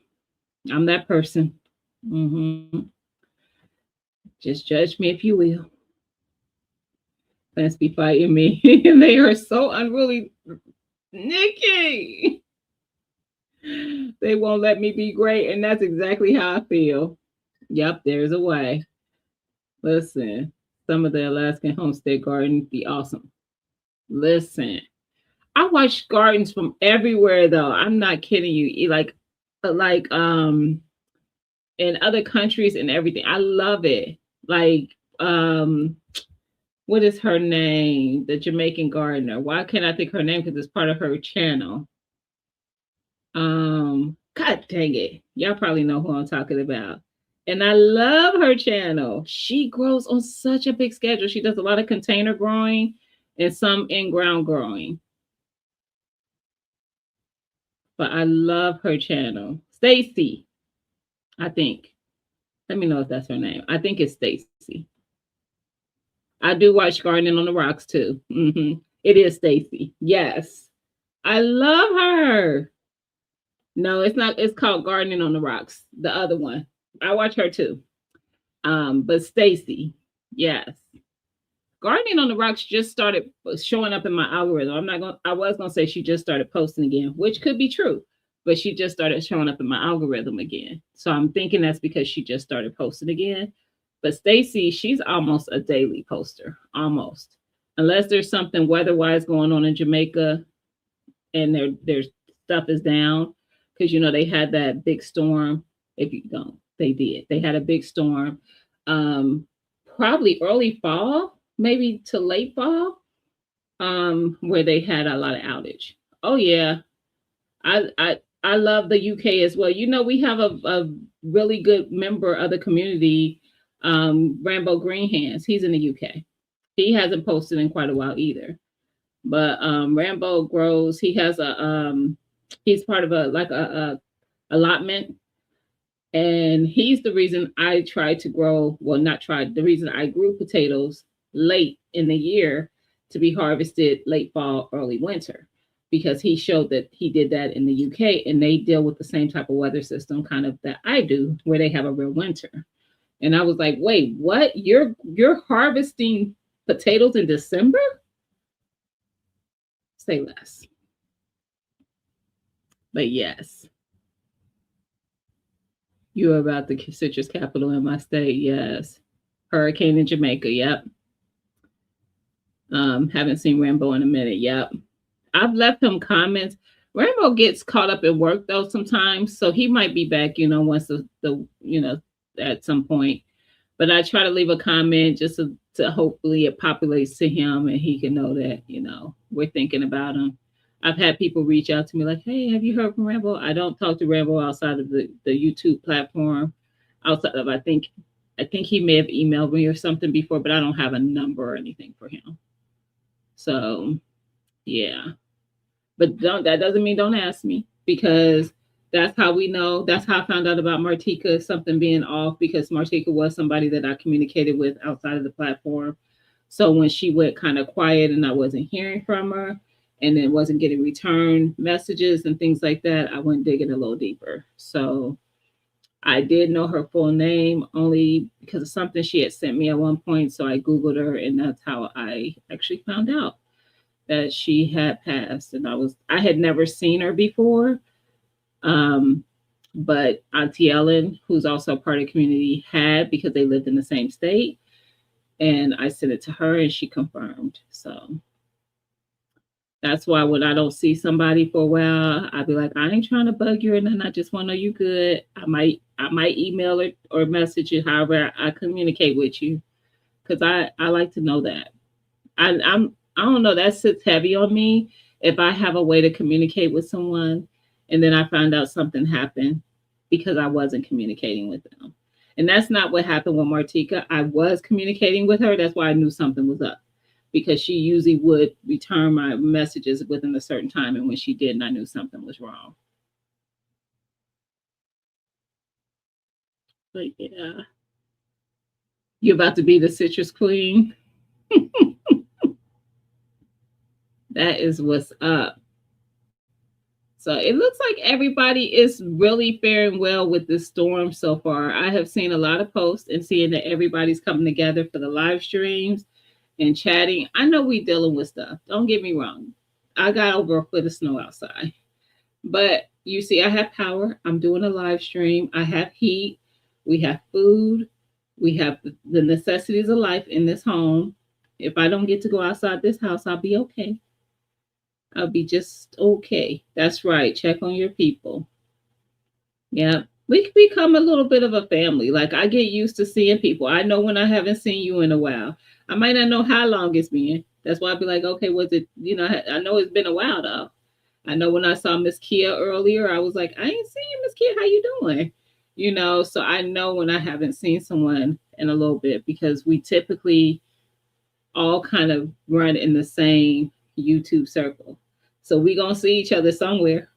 [SPEAKER 1] I'm that person. Mm-hmm. Just judge me if you will. Plants be fighting me. They are so unruly. Nikki! They won't let me be great, and that's exactly how I feel. Yep, there's a way. Listen, some of the Alaskan homestead gardens be awesome. Listen, I watch gardens from everywhere though. I'm not kidding you. Like in other countries and everything. I love it. Like what is her name? The Jamaican gardener. Why can't I think her name? Because it's part of her channel. God dang it. Y'all probably know who I'm talking about. And I love her channel. She grows on such a big schedule. She does a lot of container growing and some in-ground growing. But I love her channel. Stacy, I think. Let me know if that's her name. I think it's Stacy. I do watch Gardening on the Rocks too. Mm-hmm. It is Stacy. Yes. I love her. No, it's not. It's called Gardening on the Rocks. The other one. I watch her too. But Stacy, yes. Gardening on the Rocks just started showing up in my algorithm. I was gonna say she just started posting again, which could be true, but she just started showing up in my algorithm again. So I'm thinking that's because she just started posting again. But Stacy, she's almost a daily poster, almost. Unless there's something weather-wise going on in Jamaica and their stuff is down because they had that big storm. If you don't, they did. They had a big storm, um, probably early fall, maybe to late fall, where they had a lot of outage. Oh yeah, I love the UK as well. We have a really good member of the community, Rambo Greenhands. He's in the UK. He hasn't posted in quite a while either. But Rambo grows. He has he's part of a allotment, and he's the reason I tried to grow. Well, not tried. The reason I grew potatoes late in the year to be harvested late fall, early winter, because he showed that he did that in the UK, and they deal with the same type of weather system kind of that I do, where they have a real winter. And I was like, wait, what? You're harvesting potatoes in December? Say less. But yes, you're about the citrus capital in my state. Yes. Hurricane in Jamaica. Yep. Haven't seen Rambo in a minute. Yep. I've left him comments. Rambo gets caught up in work though sometimes, so he might be back, once the at some point. But I try to leave a comment just to hopefully it populates to him and he can know that, we're thinking about him. I've had people reach out to me like, hey, have you heard from Rambo? I don't talk to Rambo outside of the YouTube platform. Outside of I think he may have emailed me or something before, but I don't have a number or anything for him. So yeah. But that doesn't mean don't ask me, because that's how we know. That's how I found out about Martika, something being off, because Martika was somebody that I communicated with outside of the platform. So when she went kind of quiet and I wasn't hearing from her and then wasn't getting return messages and things like that, I went digging a little deeper. So I did know her full name only because of something she had sent me at one point. So I Googled her, and that's how I actually found out that she had passed. And I had never seen her before. But Auntie Ellen, who's also part of the community, had, because they lived in the same state. And I sent it to her and she confirmed. So that's why when I don't see somebody for a while, I'll be like, I ain't trying to bug you, and then I just want to know you good. I might email it or message you, however I communicate with you, because I like to know that. I don't know, that sits heavy on me if I have a way to communicate with someone and then I find out something happened because I wasn't communicating with them. And that's not what happened with Martika. I was communicating with her. That's why I knew something was up, because she usually would return my messages within a certain time. And when she didn't, I knew something was wrong. But yeah, you're about to be the citrus queen. That is what's up. So it looks like everybody is really faring well with this storm so far. I have seen a lot of posts and seeing that everybody's coming together for the live streams and chatting. I know we dealing with stuff. Don't get me wrong. I got over a foot of snow outside. But you see, I have power. I'm doing a live stream. I have heat. We have food. We have the necessities of life in this home. If I don't get to go outside this house, I'll be okay. I'll be just okay. That's right. Check on your people. Yeah. We can become a little bit of a family. Like, I get used to seeing people. I know when I haven't seen you in a while. I might not know how long it's been. That's why I'd be like, okay, was it, I know it's been a while though. I know when I saw Miss Kia earlier, I was like, I ain't seen you, Miss Kia. How you doing? So I know when I haven't seen someone in a little bit, because we typically all kind of run in the same YouTube circle. So we gonna see each other somewhere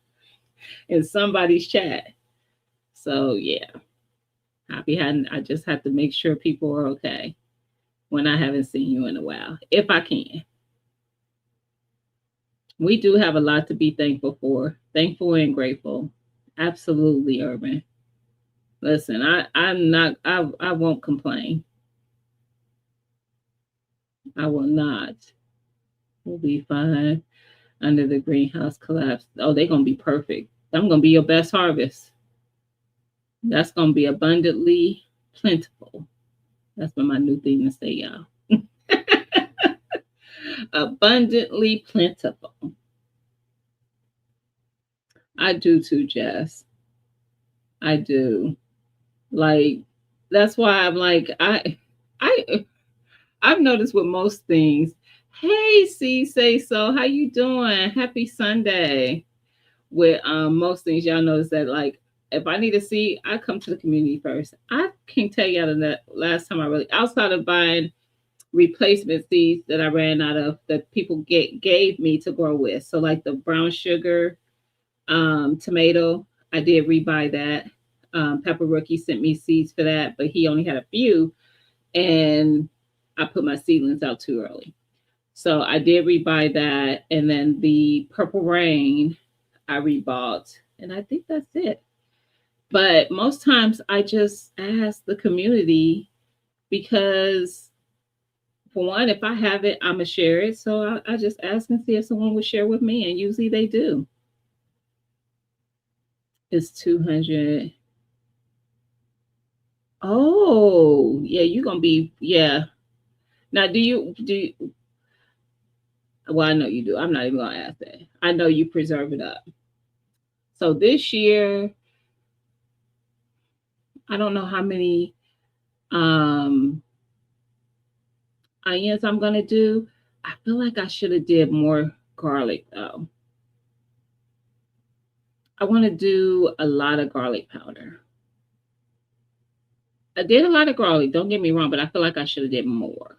[SPEAKER 1] in somebody's chat. So yeah, I just have to make sure people are okay when I haven't seen you in a while, if I can. We do have a lot to be thankful for, thankful and grateful. Absolutely, Urban. Listen, I won't complain. I will not. We'll be fine under the greenhouse collapse. Oh, they're gonna be perfect. I'm gonna be your best harvest. That's gonna be abundantly plentiful. That's been my new thing to say, y'all. Abundantly plentiful. I do too, Jess. I do. Like that's why I'm like I I've noticed with most things. Hey, C say so. How you doing? Happy Sunday. With most things, y'all notice that like if I need a seed, I come to the community first. I can tell y'all that last time I really outside of buying replacement seeds that I ran out of that people gave me to grow with. So like the brown sugar tomato, I did rebuy that. Pepper Rookie sent me seeds for that, but he only had a few, and I put my seedlings out too early. So I did rebuy that, and then the Purple Rain I rebought, and I think that's it. But most times I just ask the community because, for one, if I have it, I'm gonna share it. So I just ask and see if someone would share with me, and usually they do. It's 200. Oh, yeah, you're gonna be, yeah. Now, well, I know you do. I'm not even gonna ask that. I know you preserve it up. So this year, I don't know how many um onions I'm gonna do. I feel like I should have did more garlic though. I want to do a lot of garlic powder. I did a lot of garlic. Don't get me wrong, but I feel like I should have did more.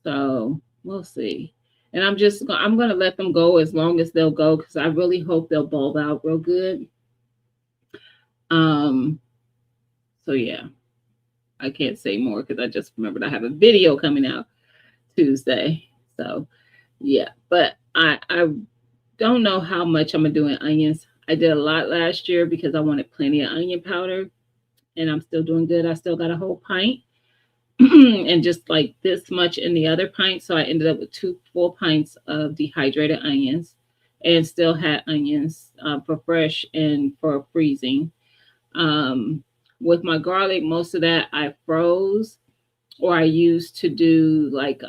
[SPEAKER 1] So we'll see. And I'm gonna let them go as long as they'll go because I really hope they'll bulb out real good. Um. So yeah, I can't say more because I just remembered I have a video coming out Tuesday. So yeah, but I don't know how much I'm gonna do in onions. I did a lot last year because I wanted plenty of onion powder, and I'm still doing good. I still got a whole pint, and just like this much in the other pint. So I ended up with two full pints of dehydrated onions, and still had onions for fresh and for freezing. Um, with my garlic, most of that I froze or I used to do like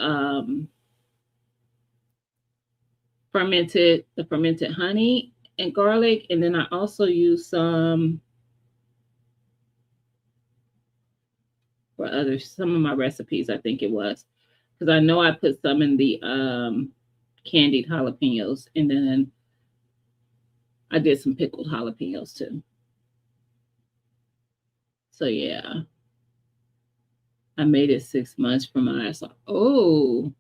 [SPEAKER 1] fermented honey and garlic, and then I also use some for some of my recipes. I think it was because I know I put some in the candied jalapenos, and then I did some pickled jalapenos too. So yeah, I made it 6 months from my last. Oh,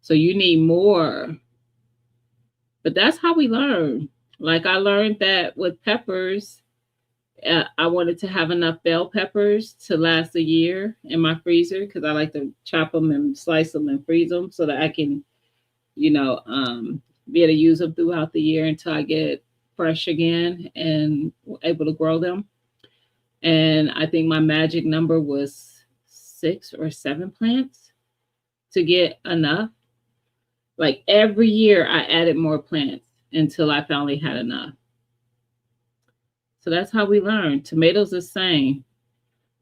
[SPEAKER 1] so you need more, but that's how we learn. Like I learned that with peppers, I wanted to have enough bell peppers to last a year in my freezer because I like to chop them and slice them and freeze them so that I can, you know, be able to use them throughout the year until I get fresh again and able to grow them. And I think my magic number was 6 or 7 plants to get enough. Like every year, I added more plants until I finally had enough. So that's how we learn. Tomatoes the same.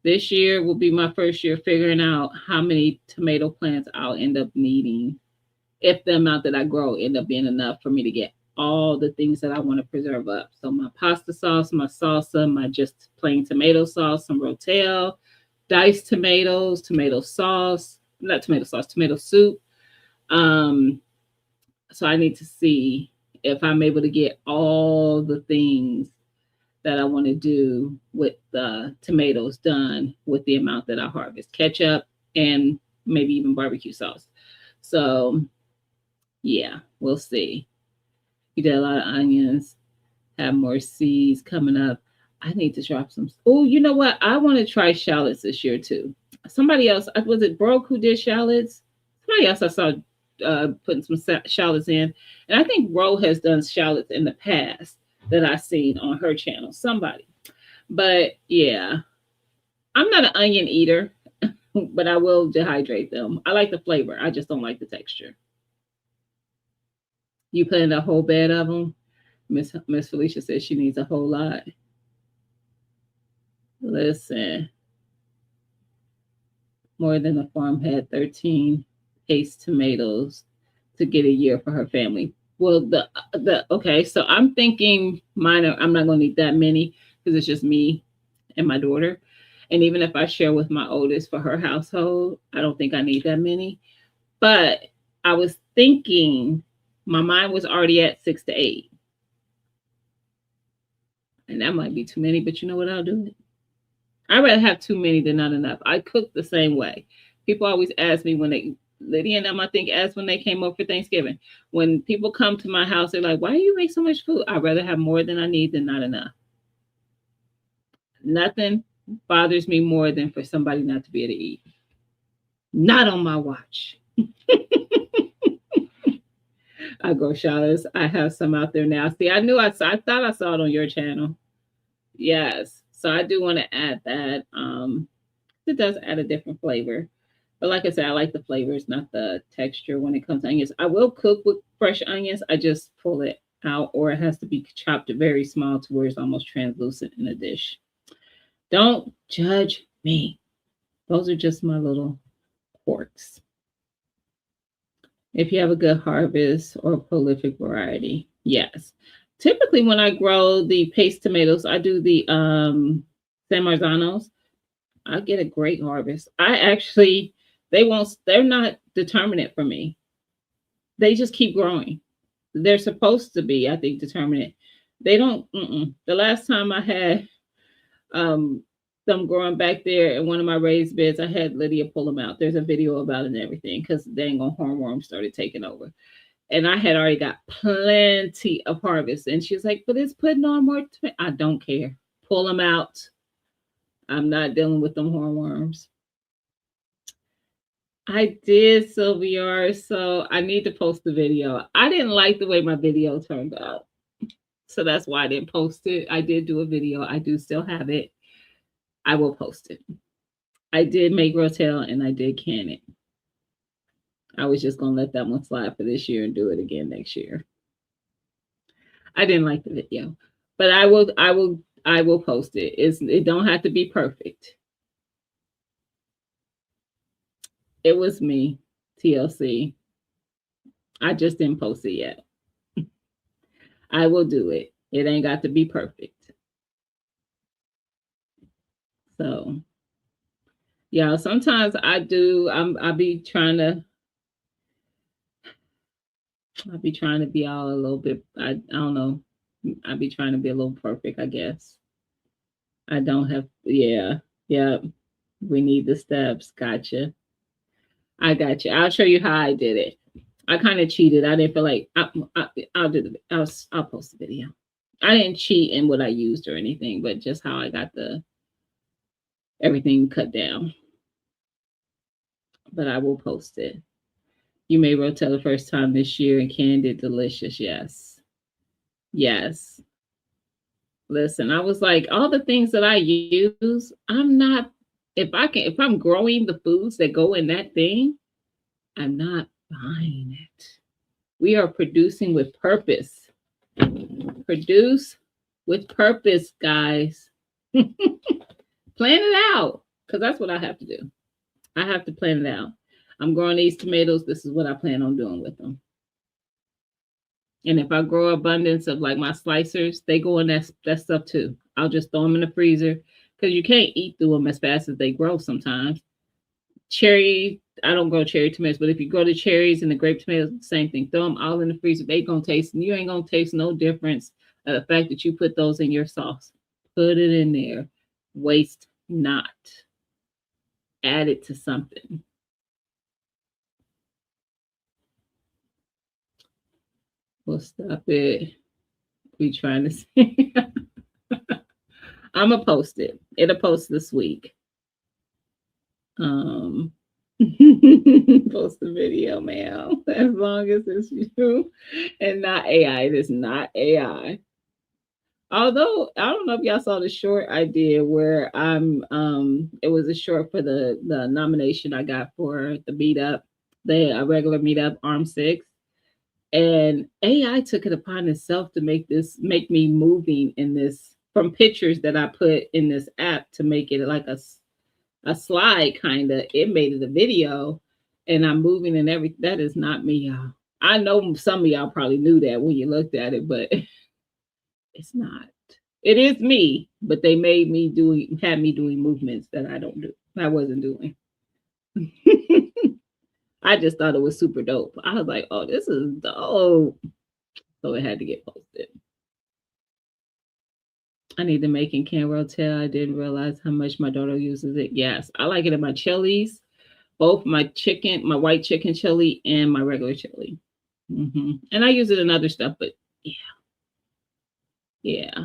[SPEAKER 1] This year will be my first year figuring out how many tomato plants I'll end up needing if the amount that I grow end up being enough for me to get all the things that I want to preserve up. So my pasta sauce, my salsa, my just plain tomato sauce, some rotel, diced tomatoes, tomato sauce, not tomato sauce, tomato soup. Um, so I need to see if I'm able to get all the things that I want to do with the tomatoes done with the amount that I harvest, ketchup and maybe even barbecue sauce. So yeah, we'll see. You did a lot of onions, have more seeds coming up. I need to drop some. Oh, you know what? I want to try shallots this year too. Somebody else, was it Broke who did shallots? Somebody else I saw putting some shallots in. And I think Ro has done shallots in the past that I've seen on her channel. Somebody. But yeah, I'm not an onion eater, but I will dehydrate them. I like the flavor. I just don't like the texture. You put in a whole bed of them. Miss Felicia says she needs a whole lot. Listen, more than a farm had 13 paste tomatoes to get a year for her family. Well, okay, so I'm thinking mine I'm not gonna need that many because it's just me and my daughter. And even if I share with my oldest for her household, I don't think I need that many. But I was thinking my mind was already at 6 to 8. And that might be too many, but you know what, I'll do it. I'd rather have too many than not enough. I cook the same way. People always ask me when Lydia and them, I think, asked when they came over for Thanksgiving. When people come to my house, they're like, why do you make so much food? I'd rather have more than I need than not enough. Nothing bothers me more than for somebody not to be able to eat. Not on my watch. I go showers. I have some out there now. See, I thought I saw it on your channel. Yes. So I do want to add that. It does add a different flavor. But like I said, I like the flavors, not the texture when it comes to onions. I will cook with fresh onions. I just pull it out, or it has to be chopped very small to where it's almost translucent in a dish. Don't judge me. Those are just my little quirks. If you have a good harvest or a prolific variety, yes. Typically, when I grow the paste tomatoes, I do the San Marzanos. I get a great harvest. They're not determinate for me. They just keep growing. They're supposed to be, I think, determinate. They don't. The last time I had them growing back there in one of my raised beds, I had Lydia pull them out. There's a video about it and everything because dang on hornworms started taking over. And I had already got plenty of harvest. And she was like, but it's putting on more. I don't care. Pull them out. I'm not dealing with them hornworms. I did, Sylvia. So I need to post the video. I didn't like the way my video turned out. So that's why I didn't post it. I did do a video. I do still have it. I will post it. I did make Rotel and I did can it. I was just going to let that one slide for this year and do it again next year. I didn't like the video, but I will post it. It don't have to be perfect. It was me, TLC. I just didn't post it yet. I will do it. It ain't got to be perfect. So, yeah, sometimes I do. I'll be trying to be all a little bit. I don't know. I'll be trying to be a little perfect, I guess. I don't have. Yeah. We need the steps. Gotcha. I got you. I'll show you how I did it. I kind of cheated. I didn't feel like I'll post the video. I didn't cheat in what I used or anything, but just how I got everything cut down. But I will post it. You made Rotel the first time this year and canned it delicious. Yes. Listen, I was like, all the things that I use, I'm not, if I'm growing the foods that go in that thing, I'm not buying it. We are producing with purpose. Produce with purpose, guys. Plan it out, because that's what I have to do. I have to plan it out. I'm growing these tomatoes. This is what I plan on doing with them. And if I grow abundance of like my slicers, they go in that stuff too. I'll just throw them in the freezer because you can't eat through them as fast as they grow sometimes. Cherry, I don't grow cherry tomatoes, but if you grow the cherries and the grape tomatoes, same thing. Throw them all in the freezer. They gonna taste, and you ain't gonna taste no difference of the fact that you put those in your sauce. Put it in there. Waste not. Add it to something. We'll stop it. We trying to see. I'm gonna post it. It'll post this week. Post the video, ma'am. As long as it's you and not AI. It is not AI. Although I don't know if y'all saw the short I did where it was a short for the nomination I got for the meetup, the regular meetup Arm 6. And AI took it upon itself to make me moving in this from pictures that I put in this app to make it like a slide kind of. It made it a video and I'm moving and everything. That is not me, y'all. I know some of y'all probably knew that when you looked at it, but it's not. It is me, but they had me doing movements that I wasn't doing. I just thought it was super dope. I was like, oh, this is dope. So it had to get posted. I need to make in Can Rotel. I didn't realize how much my daughter uses it. Yes, I like it in my chilies, both my white chicken chili and my regular chili. And I use it in other stuff, but yeah, yeah.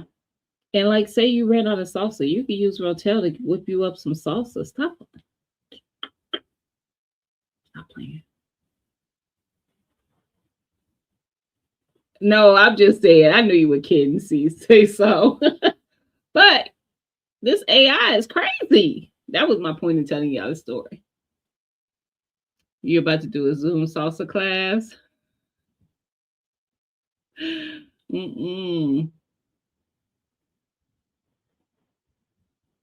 [SPEAKER 1] And like, say you ran out of salsa, you could use Rotel to whip you up some salsa. Stop playing. No, I'm just saying. I knew you were kidding. See, say so. But this AI is crazy. That was my point in telling y'all the story. You're about to do a Zoom salsa class. Mm-mm.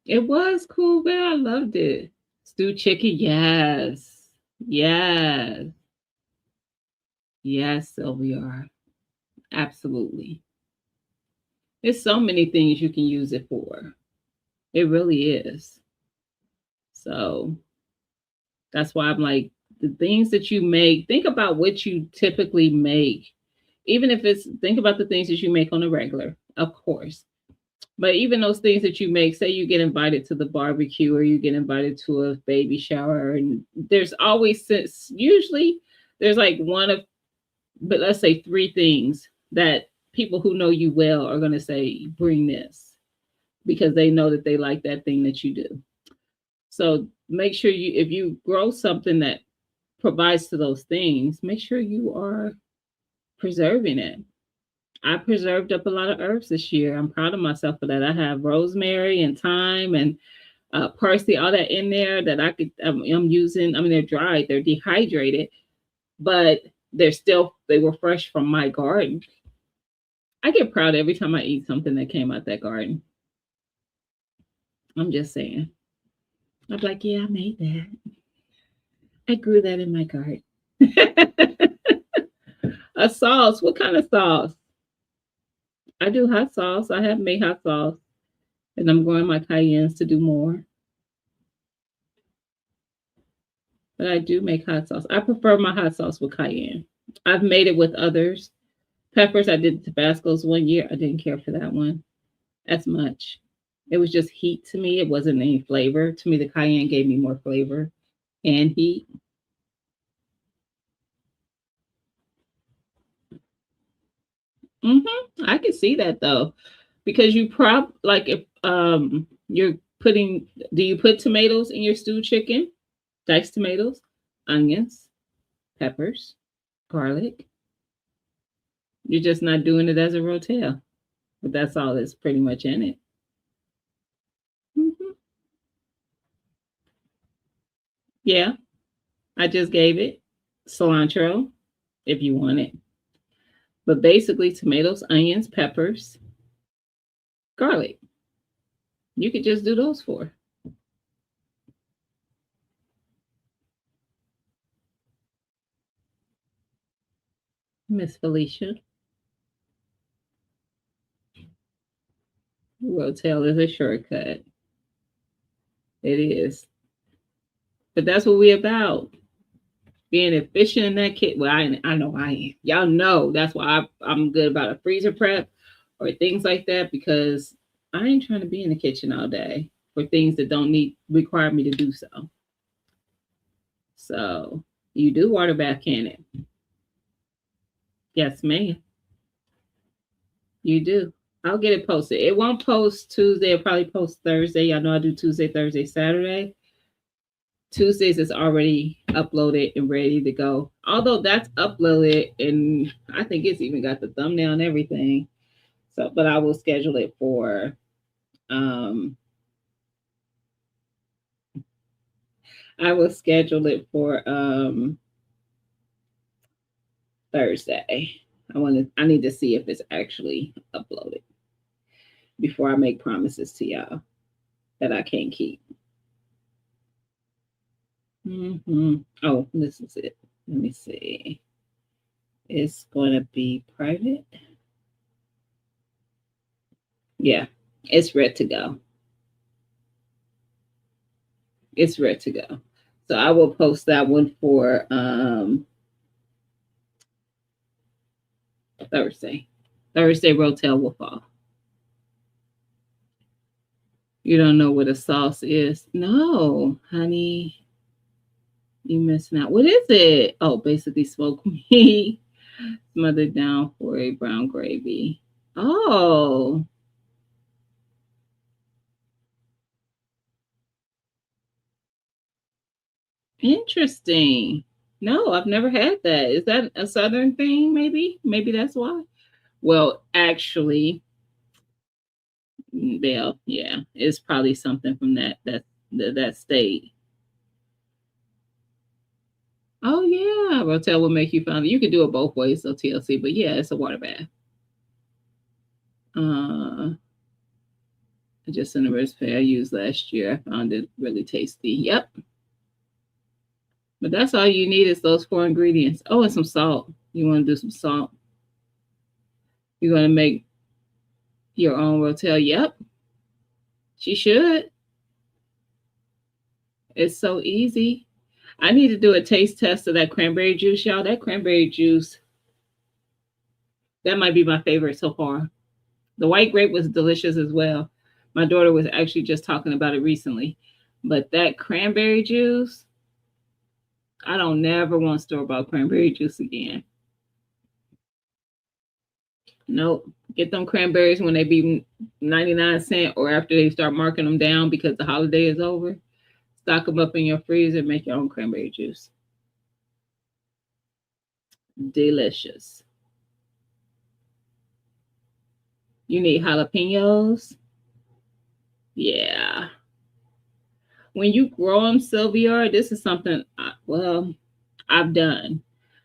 [SPEAKER 1] It was cool, man. I loved it. Stewed chicken, yes. Yes. Yes, Sylvia. Absolutely. There's so many things you can use it for. It really is. So that's why I'm like, the things that you make, think about what you typically make. Even if think about the things that you make on a regular, of course. But even those things that you make, say you get invited to the barbecue or you get invited to a baby shower, and there's always, usually there's like but let's say three things that people who know you well are going to say, bring this, because they know that they like that thing that you do. So make sure if you grow something that provides to those things, make sure you are preserving it. I preserved up a lot of herbs this year. I'm proud of myself for that. I have rosemary and thyme and parsley, all that in there that I'm using. I mean, they're dried, they're dehydrated, but they were fresh from my garden. I get proud every time I eat something that came out that garden. I'm just saying. I'm like, yeah, I made that. I grew that in my garden. A sauce. What kind of sauce? I do hot sauce. I have made hot sauce. And I'm growing my cayennes to do more. But I do make hot sauce. I prefer my hot sauce with cayenne. I've made it with others. Peppers, I did Tabasco's one year. I didn't care for that one as much. It was just heat to me. It wasn't any flavor. To me, the cayenne gave me more flavor and heat. I can see that though, because you like if you're putting, do you put tomatoes in your stewed chicken? Diced tomatoes, onions, peppers, garlic. You're just not doing it as a rotel, but that's all that's pretty much in it. hmm Yeah, I just gave it cilantro if you want it, but basically tomatoes, onions, peppers, garlic. You could just do those four. Miss Felicia, rotel is a shortcut. It is, but that's what we about. Being efficient in that kit. Well, I know I am. Y'all know that's why I'm good about a freezer prep or things like that, because I ain't trying to be in the kitchen all day for things that don't require me to do so. So you do water bath, can it? Yes, ma'am. You do. I'll get it posted. It won't post Tuesday. It'll probably post Thursday. Y'all know I do Tuesday, Thursday, Saturday. Tuesdays is already uploaded and ready to go. Although that's uploaded and I think it's even got the thumbnail and everything. So, but I will schedule it for um I will schedule it for Thursday. I need to see if it's actually uploaded before I make promises to y'all that I can't keep. Oh, this is it. Let me see. It's going to be private. Yeah, it's ready to go. It's ready to go. So I will post that one for Thursday. Thursday, Rotel will fall. You don't know what a sauce is? No, honey. You missing out. What is it? Oh, basically smoked meat smothered down for a brown gravy. Oh, interesting. No, I've never had that. Is that a southern thing? Maybe that's why. Well, actually, Bill, yeah, it's probably something from that state. Oh yeah, Rotel will make you fun. You can do it both ways, so TLC. But yeah, it's a water bath. Just in the recipe I used last year. I found it really tasty. Yep. But that's all you need is those four ingredients. Oh, and some salt. You want to do some salt. You're going to make your own Rotel. Yep. She should. It's so easy. I need to do a taste test of that cranberry juice, y'all. That cranberry juice, that might be my favorite so far. The white grape was delicious as well. My daughter was actually just talking about it recently. But that cranberry juice, I don't never want store-bought cranberry juice again. Nope. Get them cranberries when they be 99 cents or after they start marking them down because the holiday is over. Stock them up in your freezer and make your own cranberry juice. Delicious. You need jalapenos. Yeah. When you grow them, Sylvia, this is something, I've done.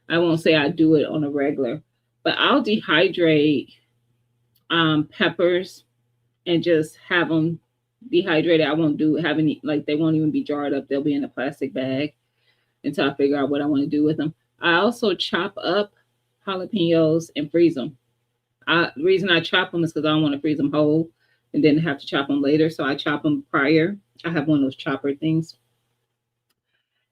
[SPEAKER 1] I won't say I do it on a regular, but I'll dehydrate peppers and just have them dehydrated. I won't have any, like they won't even be jarred up. They'll be in a plastic bag until I figure out what I want to do with them. I also chop up jalapenos and freeze them. The reason I chop them is because I don't want to freeze them whole and then have to chop them later. So I chop them prior. I have one of those chopper things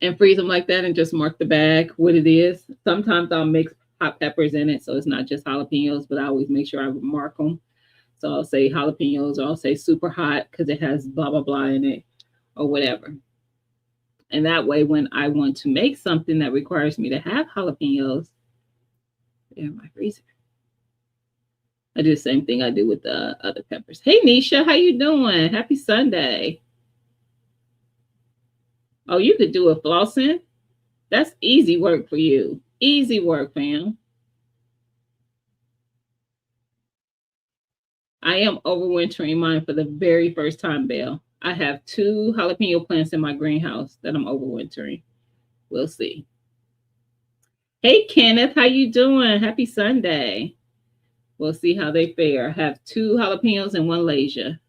[SPEAKER 1] and freeze them like that and just mark the bag what it is. Sometimes I'll mix hot peppers in it, so it's not just jalapenos, but I always make sure I mark them. So I'll say jalapenos or I'll say super hot because it has blah, blah, blah in it or whatever. And that way, when I want to make something that requires me to have jalapenos, they're in my freezer. I do the same thing I do with the other peppers. Hey, Nisha, how you doing? Happy Sunday. Oh, you could do a flossing? That's easy work for you. Easy work, fam. I am overwintering mine for the very first time, Belle. I have 2 jalapeno plants in my greenhouse that I'm overwintering. We'll see. Hey, Kenneth, how you doing? Happy Sunday. We'll see how they fare. I have 2 jalapenos and 1 Lasia.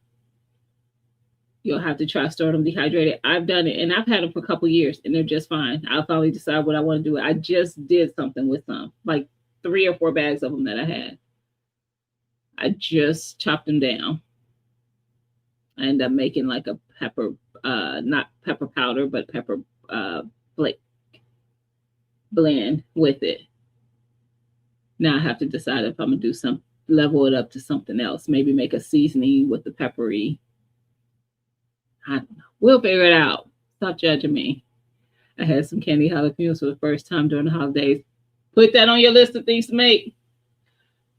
[SPEAKER 1] You'll have to try store them dehydrated. I've done it, and I've had them for a couple years, and they're just fine. I'll finally decide what I want to do. I just did something with some, like 3 or 4 bags of them that I had. I just chopped them down. I end up making like a pepper, not pepper powder, but pepper flake blend with it. Now I have to decide if I'm gonna do some level it up to something else. Maybe make a seasoning with the peppery. I don't know. We'll figure it out. Stop judging me. I had some candy jalapenos for the first time during the holidays. Put that on your list of things to make.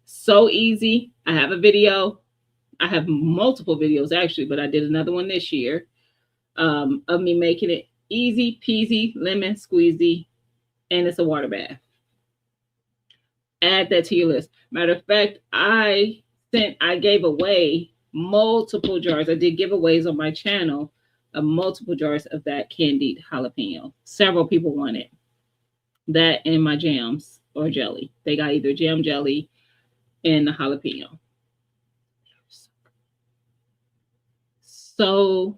[SPEAKER 1] So easy. I have a video. I have multiple videos actually, but I did another one this year of me making it easy peasy, lemon squeezy, and it's a water bath. Add that to your list. Matter of fact, I gave away multiple jars. I did giveaways on my channel of multiple jars of that candied jalapeno. Several people wanted that in my jams or jelly. They got either jam jelly and the jalapeno. So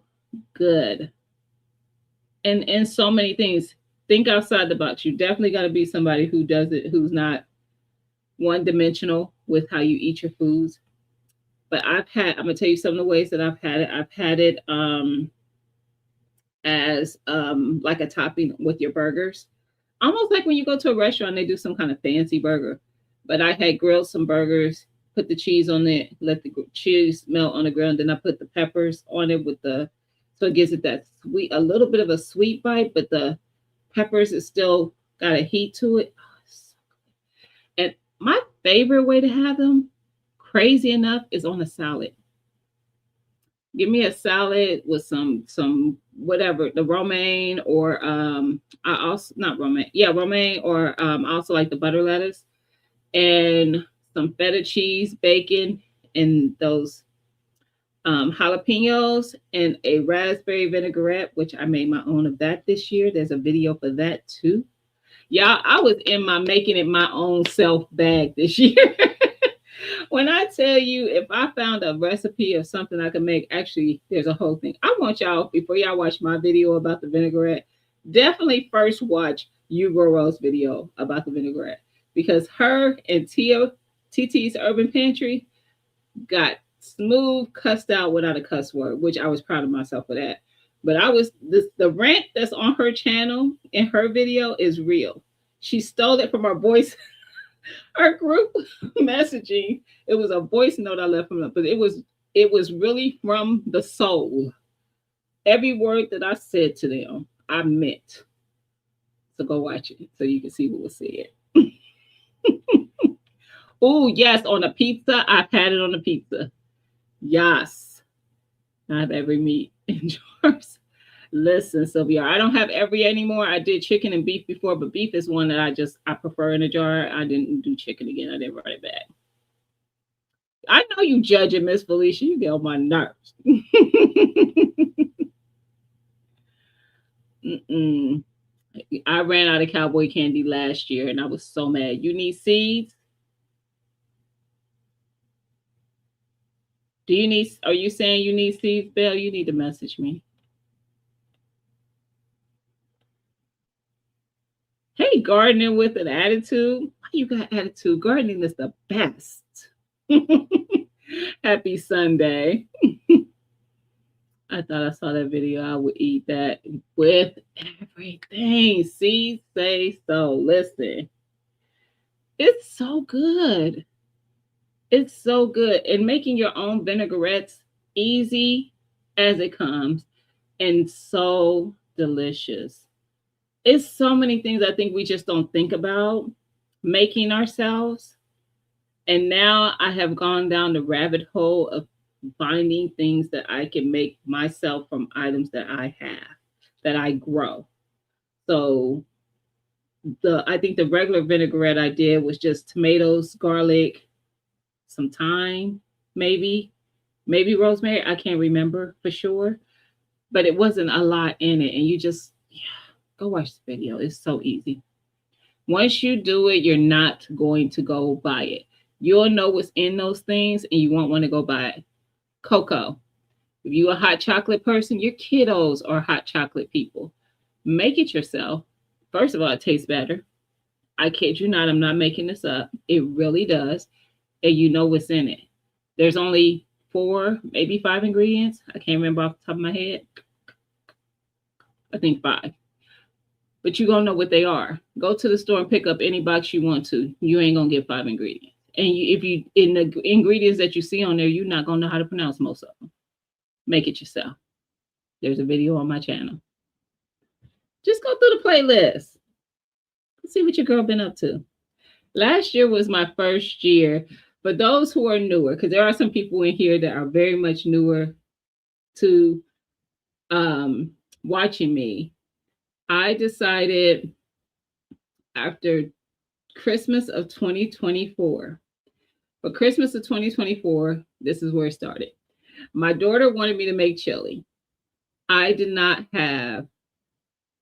[SPEAKER 1] good. And so many things. Think outside the box. You definitely got to be somebody who does it, who's not one dimensional with how you eat your foods. But I'm gonna tell you some of the ways that I've had it. I've had it as like a topping with your burgers, almost like when you go to a restaurant, they do some kind of fancy burger. But I had grilled some burgers, put the cheese on it, let the cheese melt on the grill, and then I put the peppers on it with the, so it gives it that sweet, a little bit of a sweet bite, but the peppers is still got a heat to it. And my favorite way to have them, crazy enough, is on a salad. Give me a salad with some whatever, the romaine, or I also, not romaine, yeah, romaine, or I also like the butter lettuce, and some feta cheese, bacon, and those jalapenos, and a raspberry vinaigrette, which I made my own of that this year. There's a video for that too. Yeah, I was in my making it my own self bag this year. When I tell you, if I found a recipe of something I could make, actually, there's a whole thing. I want y'all, before y'all watch my video about the vinaigrette, definitely first watch Rose video about the vinaigrette, because her and TT's Urban Pantry got smooth cussed out without a cuss word, which I was proud of myself for that. But the rant that's on her channel in her video is real. She stole it from our voice, our group messaging. It was a voice note I left from them, but it was really from the soul. Every word that I said to them, I meant. So go watch it so you can see what was said. Oh, yes, on a pizza. I've had it on a pizza. Yes. I have every meat in jars. Listen, Sylvia, I don't have every anymore. I did chicken and beef before, but beef is one that I prefer in a jar. I didn't do chicken again. I didn't run it back. I know you judging, Miss Felicia. You get on my nerves. I ran out of cowboy candy last year and I was so mad. You need seeds? Are you saying you need seeds, Bill? You need to message me. Hey, gardening with an attitude. Why you got attitude? Gardening is the best. Happy Sunday. I thought I saw that video. I would eat that with everything. See, say so. Listen, it's so good. It's so good. And making your own vinaigrettes, easy as it comes, and so delicious. It's so many things I think we just don't think about making ourselves. And now I have gone down the rabbit hole of finding things that I can make myself from items that I have, that I grow. So I think the regular vinaigrette I did was just tomatoes, garlic, some thyme, maybe rosemary. I can't remember for sure, but it wasn't a lot in it. And you just, go watch the video. It's so easy. Once you do it, you're not going to go buy it. You'll know what's in those things and you won't want to go buy it. Cocoa. If you're a hot chocolate person, your kiddos are hot chocolate people. Make it yourself. First of all, it tastes better. I kid you not, I'm not making this up. It really does. And you know what's in it. There's only 4, maybe 5 ingredients. I can't remember off the top of my head. I think 5. But you're going to know what they are. Go to the store and pick up any box you want to. You ain't going to get 5 ingredients. And if you, in the ingredients that you see on there, you're not going to know how to pronounce most of them. Make it yourself. There's a video on my channel. Just go through the playlist. See what your girl been up to. Last year was my first year. For those who are newer, because there are some people in here that are very much newer to watching me, I decided after Christmas of 2024, for Christmas of 2024, this is where it started. My daughter wanted me to make chili. I did not have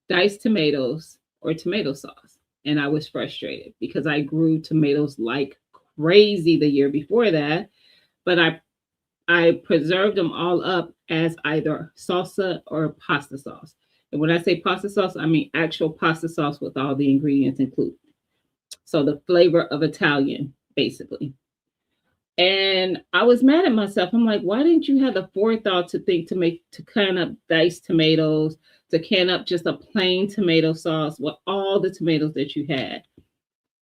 [SPEAKER 1] diced tomatoes or tomato sauce, and I was frustrated because I grew tomatoes like crazy the year before that, but I preserved them all up as either salsa or pasta sauce. And when I say pasta sauce, I mean actual pasta sauce with all the ingredients included. So the flavor of Italian, basically. And I was mad at myself. I'm like, why didn't you have the forethought to think to can up diced tomatoes, to can up just a plain tomato sauce with all the tomatoes that you had?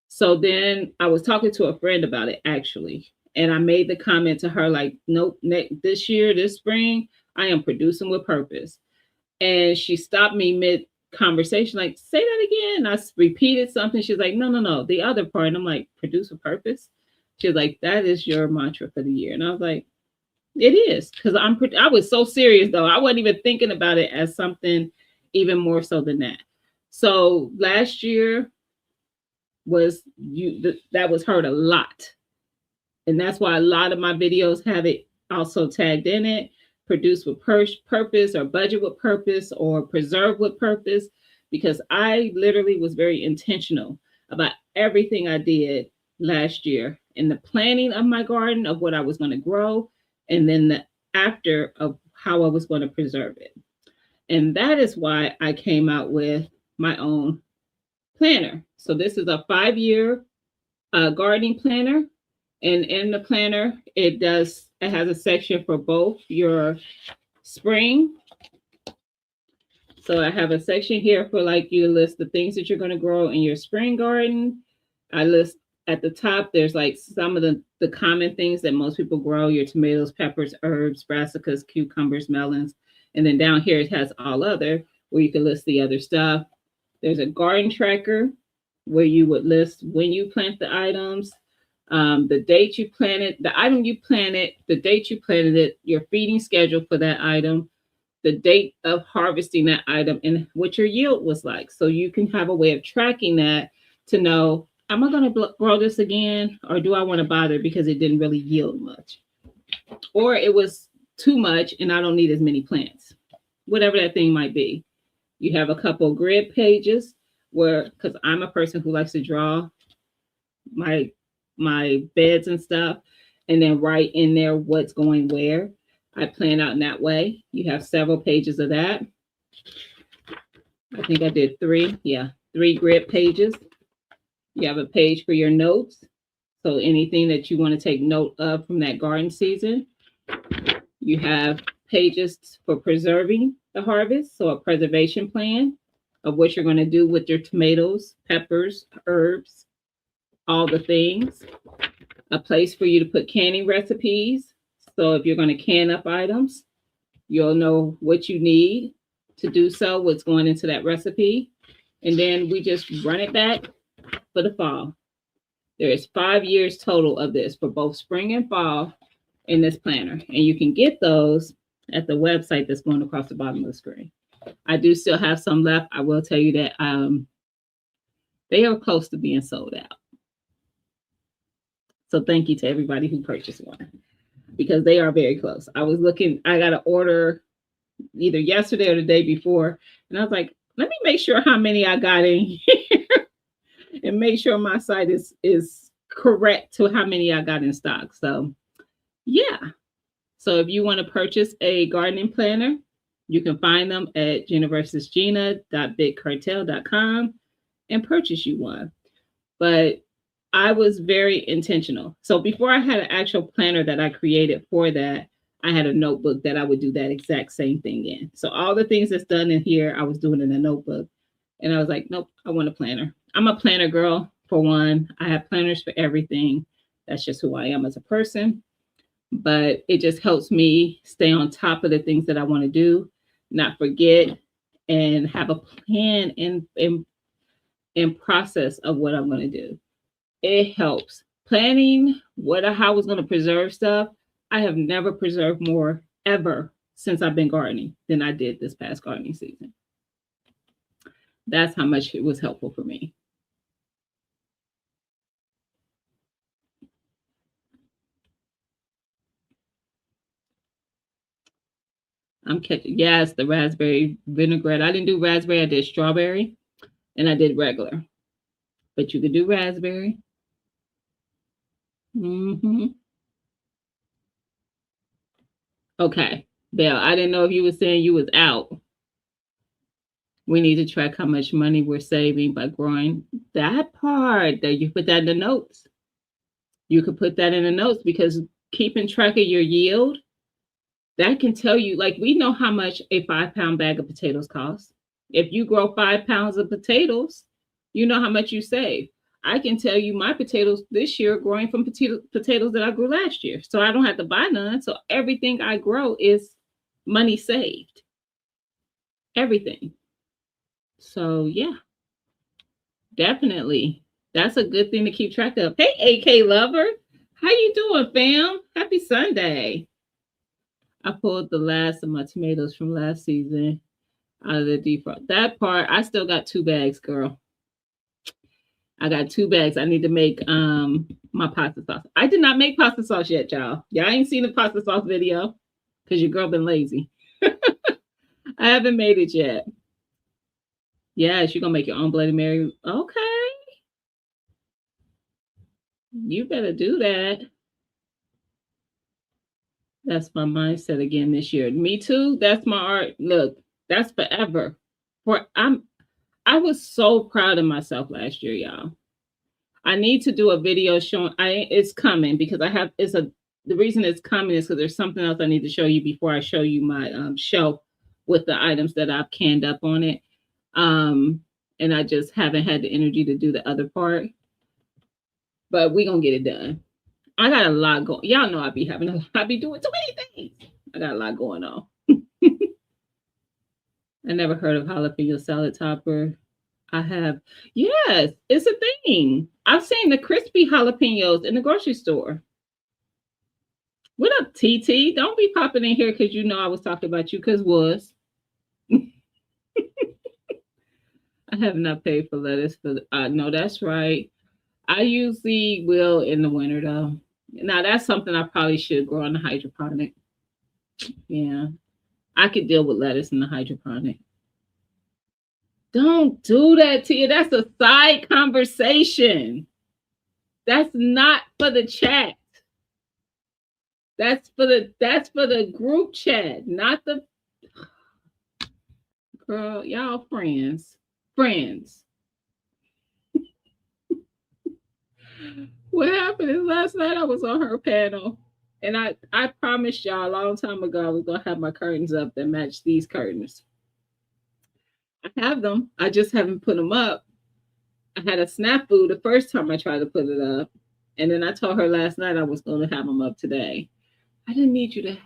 [SPEAKER 1] So then I was talking to a friend about it actually. And I made the comment to her, like, nope, this year, this spring, I am producing with purpose. And she stopped me mid conversation, like, say that again. I repeated something. She's like, no, the other part. And I'm like, produce with purpose. She was like, that is your mantra for the year. And I was like, it is, because I was so serious though. I wasn't even thinking about it as something even more so than that. So last year that was heard a lot. And that's why a lot of my videos have it also tagged in it, produce with purpose, or budget with purpose, or preserve with purpose, because I literally was very intentional about everything I did last year in the planning of my garden, of what I was going to grow, and then the after of how I was going to preserve it. And that is why I came out with my own planner. So this is a 5-year gardening planner. And in the planner, it has a section for both your spring. So I have a section here for like you list the things that you're going to grow in your spring garden. I list at the top, there's like some of the common things that most people grow: your tomatoes, peppers, herbs, brassicas, cucumbers, melons. And then down here, it has all other, where you can list the other stuff. There's a garden tracker where you would list when you plant the items, the date you planted, the item you planted, the date you planted it, your feeding schedule for that item, the date of harvesting that item, and what your yield was like. So you can have a way of tracking that to know, am I going to grow this again, or do I want to bother because it didn't really yield much? Or it was too much and I don't need as many plants, whatever that thing might be. You have a couple grid pages where, because I'm a person who likes to draw my beds and stuff, and then write in there what's going where. I plan out in that way. You have several pages of that. I think I did 3. Yeah, 3 grid pages. You have a page for your notes. So anything that you want to take note of from that garden season. You have pages for preserving the harvest. So a preservation plan of what you're going to do with your tomatoes, peppers, herbs, all the things. A place for you to put canning recipes. So if you're going to can up items, you'll know what you need to do so, what's going into that recipe. And then we just run it back for the fall. There is 5 years total of this for both spring and fall in this planner. And you can get those at the website that's going across the bottom of the screen. I do still have some left. I will tell you that they are close to being sold out. So thank you to everybody who purchased one, because they are very close. I was looking, I got an order either yesterday or the day before, and I was like, let me make sure how many I got in here and make sure my site is correct to how many I got in stock. So yeah. So if you want to purchase a gardening planner, you can find them at jennifersgina.bigcartel.com and purchase you one. But I was very intentional. So before I had an actual planner that I created for that, I had a notebook that I would do that exact same thing in. So all the things that's done in here, I was doing in a notebook. And I was like, nope, I want a planner. I'm a planner girl, for one. I have planners for everything. That's just who I am as a person. But it just helps me stay on top of the things that I want to do, not forget, and have a plan and process of what I'm going to do. It helps. Planning how I was going to preserve stuff. I have never preserved more ever since I've been gardening than I did this past gardening season. That's how much it was helpful for me. I'm catching, yes, the raspberry vinaigrette. I didn't do raspberry, I did strawberry, and I did regular. But you could do raspberry. Okay, Belle, I didn't know if you were saying you was out. We need to track how much money we're saving by growing that part. That you put that in the notes. You could put that in the notes because keeping track of your yield, that can tell you, like, we know how much a 5-pound bag of potatoes costs. If you grow 5 pounds of potatoes, you know how much you save. I can tell you my potatoes this year are growing from potatoes that I grew last year. So I don't have to buy none. So everything I grow is money saved. Everything. So yeah, definitely. That's a good thing to keep track of. Hey, AK lover. How you doing, fam? Happy Sunday. I pulled the last of my tomatoes from last season out of the deep fryer. That part, I still got 2 bags, girl. I got 2 bags. I need to make my pasta sauce. I did not make pasta sauce yet, y'all. Y'all ain't seen the pasta sauce video because your girl been lazy. I haven't made it yet. Yes, you're gonna make your own Bloody Mary. Okay. You better do that. That's my mindset again this year. Me too. That's my art. Look, that's forever. I was so proud of myself last year, y'all. I need to do a video showing it's coming because the reason it's coming is because there's something else I need to show you before I show you my shelf with the items that I've canned up on it. And I just haven't had the energy to do the other part. But we're gonna get it done. I got a lot going. Y'all know I be doing too many things. I got a lot going on. I never heard of jalapeno salad topper. I have. Yes, it's a thing. I've seen the crispy jalapenos in the grocery store. What up, TT? Don't be popping in here because you know I was talking about you because was. I have not paid for lettuce for no, that's right. I usually will in the winter though. Now that's something I probably should grow in the hydroponic. Yeah. I could deal with lettuce in the hydroponic. Don't do that to you. That's a side conversation. That's not for the chat. That's for the group chat, not the girl. Y'all friends. Friends. What happened is last night I was on her panel. And I promised y'all a long time ago I was gonna have my curtains up that match these curtains. I have them. I just haven't put them up. I had a snafu the first time I tried to put it up. And then I told her last night I was going to have them up today. I didn't need you to.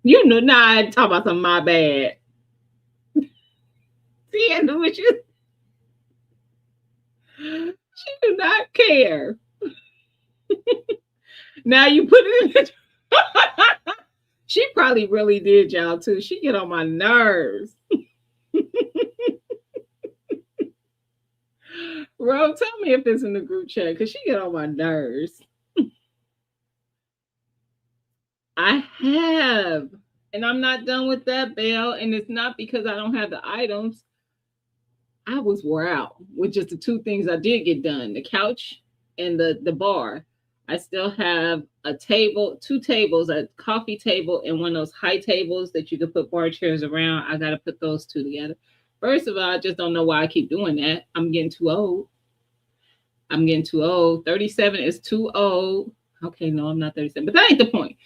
[SPEAKER 1] You know, nah, I talk about some my bad. See, I know what you. She do not care. Now you put it in. She probably really did, y'all, too. She get on my nerves. Ro, tell me if it's in the group chat because she get on my nerves. I have. And I'm not done with that, Belle. And it's not because I don't have the items. I was wore out with just the 2 things I did get done, the couch and the bar. I still have a table, 2 tables, a coffee table and one of those high tables that you can put bar chairs around. I got to put those 2 together. First of all, I just don't know why I keep doing that. I'm getting too old. 37 is too old. Okay, no, I'm not 37, but that ain't the point.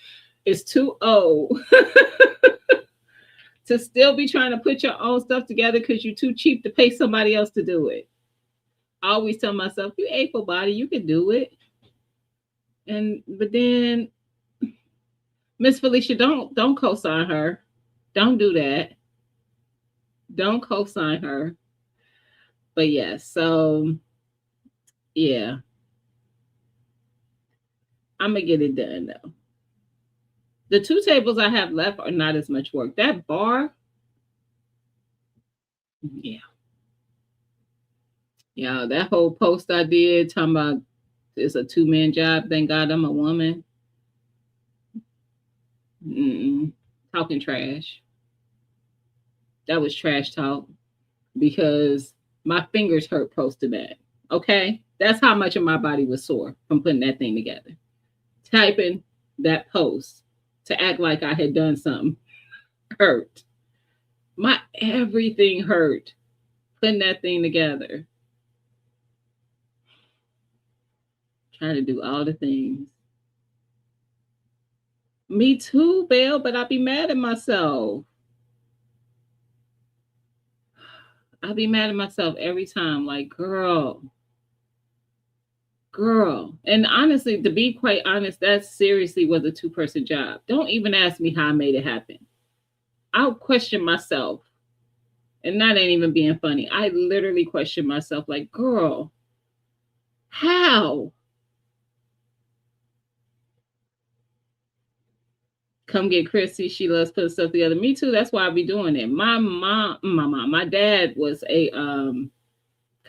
[SPEAKER 1] It's too old to still be trying to put your own stuff together because you're too cheap to pay somebody else to do it. I always tell myself, you able body, you can do it. But then Miss Felicia, don't co-sign her. Don't do that. Don't co-sign her. But yes, so yeah. I'm gonna get it done though. The 2 tables I have left are not as much work. That bar, yeah. Yeah, that whole post I did talking about it's a 2-man job. Thank God I'm a woman. Talking trash. That was trash talk because my fingers hurt posting that. Okay? That's how much of my body was sore from putting that thing together. Typing that post to act like I had done something hurt. My everything hurt putting that thing together. Try to do all the things. Me too, Belle, but I be mad at myself. I be mad at myself every time. Like, girl. And honestly, to be quite honest, that seriously was a two-person job. Don't even ask me how I made it happen. I'll question myself. And that ain't even being funny. I literally question myself, like, girl, how? Come get Chrissy. She loves putting stuff together. Me too. That's why I be doing it. My dad was a kind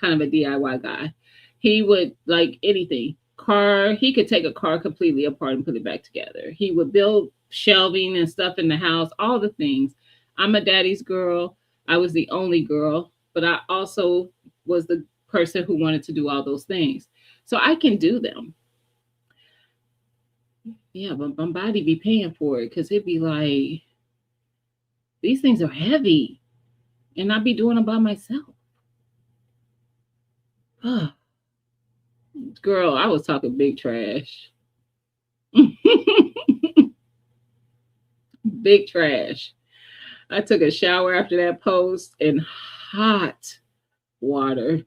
[SPEAKER 1] of a DIY guy. He would like anything. Car, he could take a car completely apart and put it back together. He would build shelving and stuff in the house, all the things. I'm a daddy's girl. I was the only girl, but I also was the person who wanted to do all those things. So I can do them. Yeah, but my body be paying for it because it'd be like, these things are heavy and I be doing them by myself. Girl, I was talking big trash. Big trash. I took a shower after that post in hot water.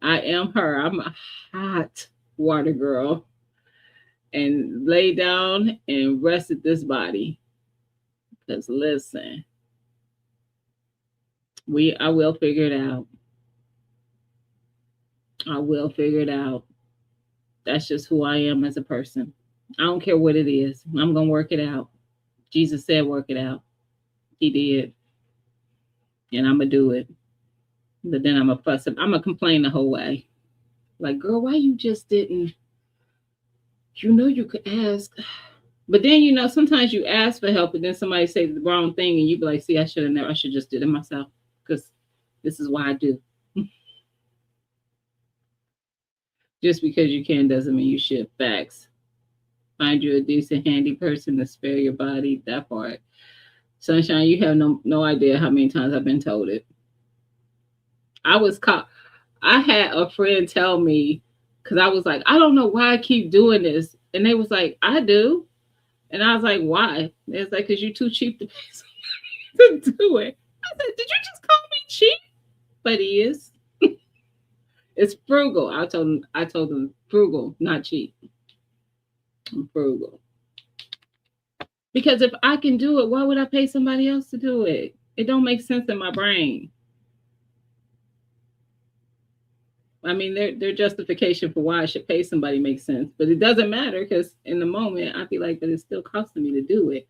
[SPEAKER 1] I am her. I'm a hot water girl. And lay down and rested this body. Because listen, I will figure it out. I will figure it out. That's just who I am as a person. I don't care what it is. I'm gonna work it out. Jesus said work it out. He did. And I'm gonna do it. But then I'm gonna fuss. I'm gonna complain the whole way. Like, girl, why you just didn't? You know you could ask. But then sometimes you ask for help and then somebody says the wrong thing and you be like, see, I should just did it myself. Because this is why I do. Just because you can doesn't mean you should. Facts. Find you a decent, handy person to spare your body. That part. Sunshine, you have no idea how many times I've been told it. I was caught. I had a friend tell me, because I was like, I don't know why I keep doing this. And they was like, I do. And I was like, why? It's like, because you're too cheap to pay somebody to do it. I said, did you just call me cheap? But he is. It's frugal. I told them frugal, not cheap. I'm frugal. Because if I can do it, why would I pay somebody else to do it? It don't make sense in my brain. I mean, their justification for why I should pay somebody makes sense, but it doesn't matter because in the moment I feel like that it's still costing me to do it.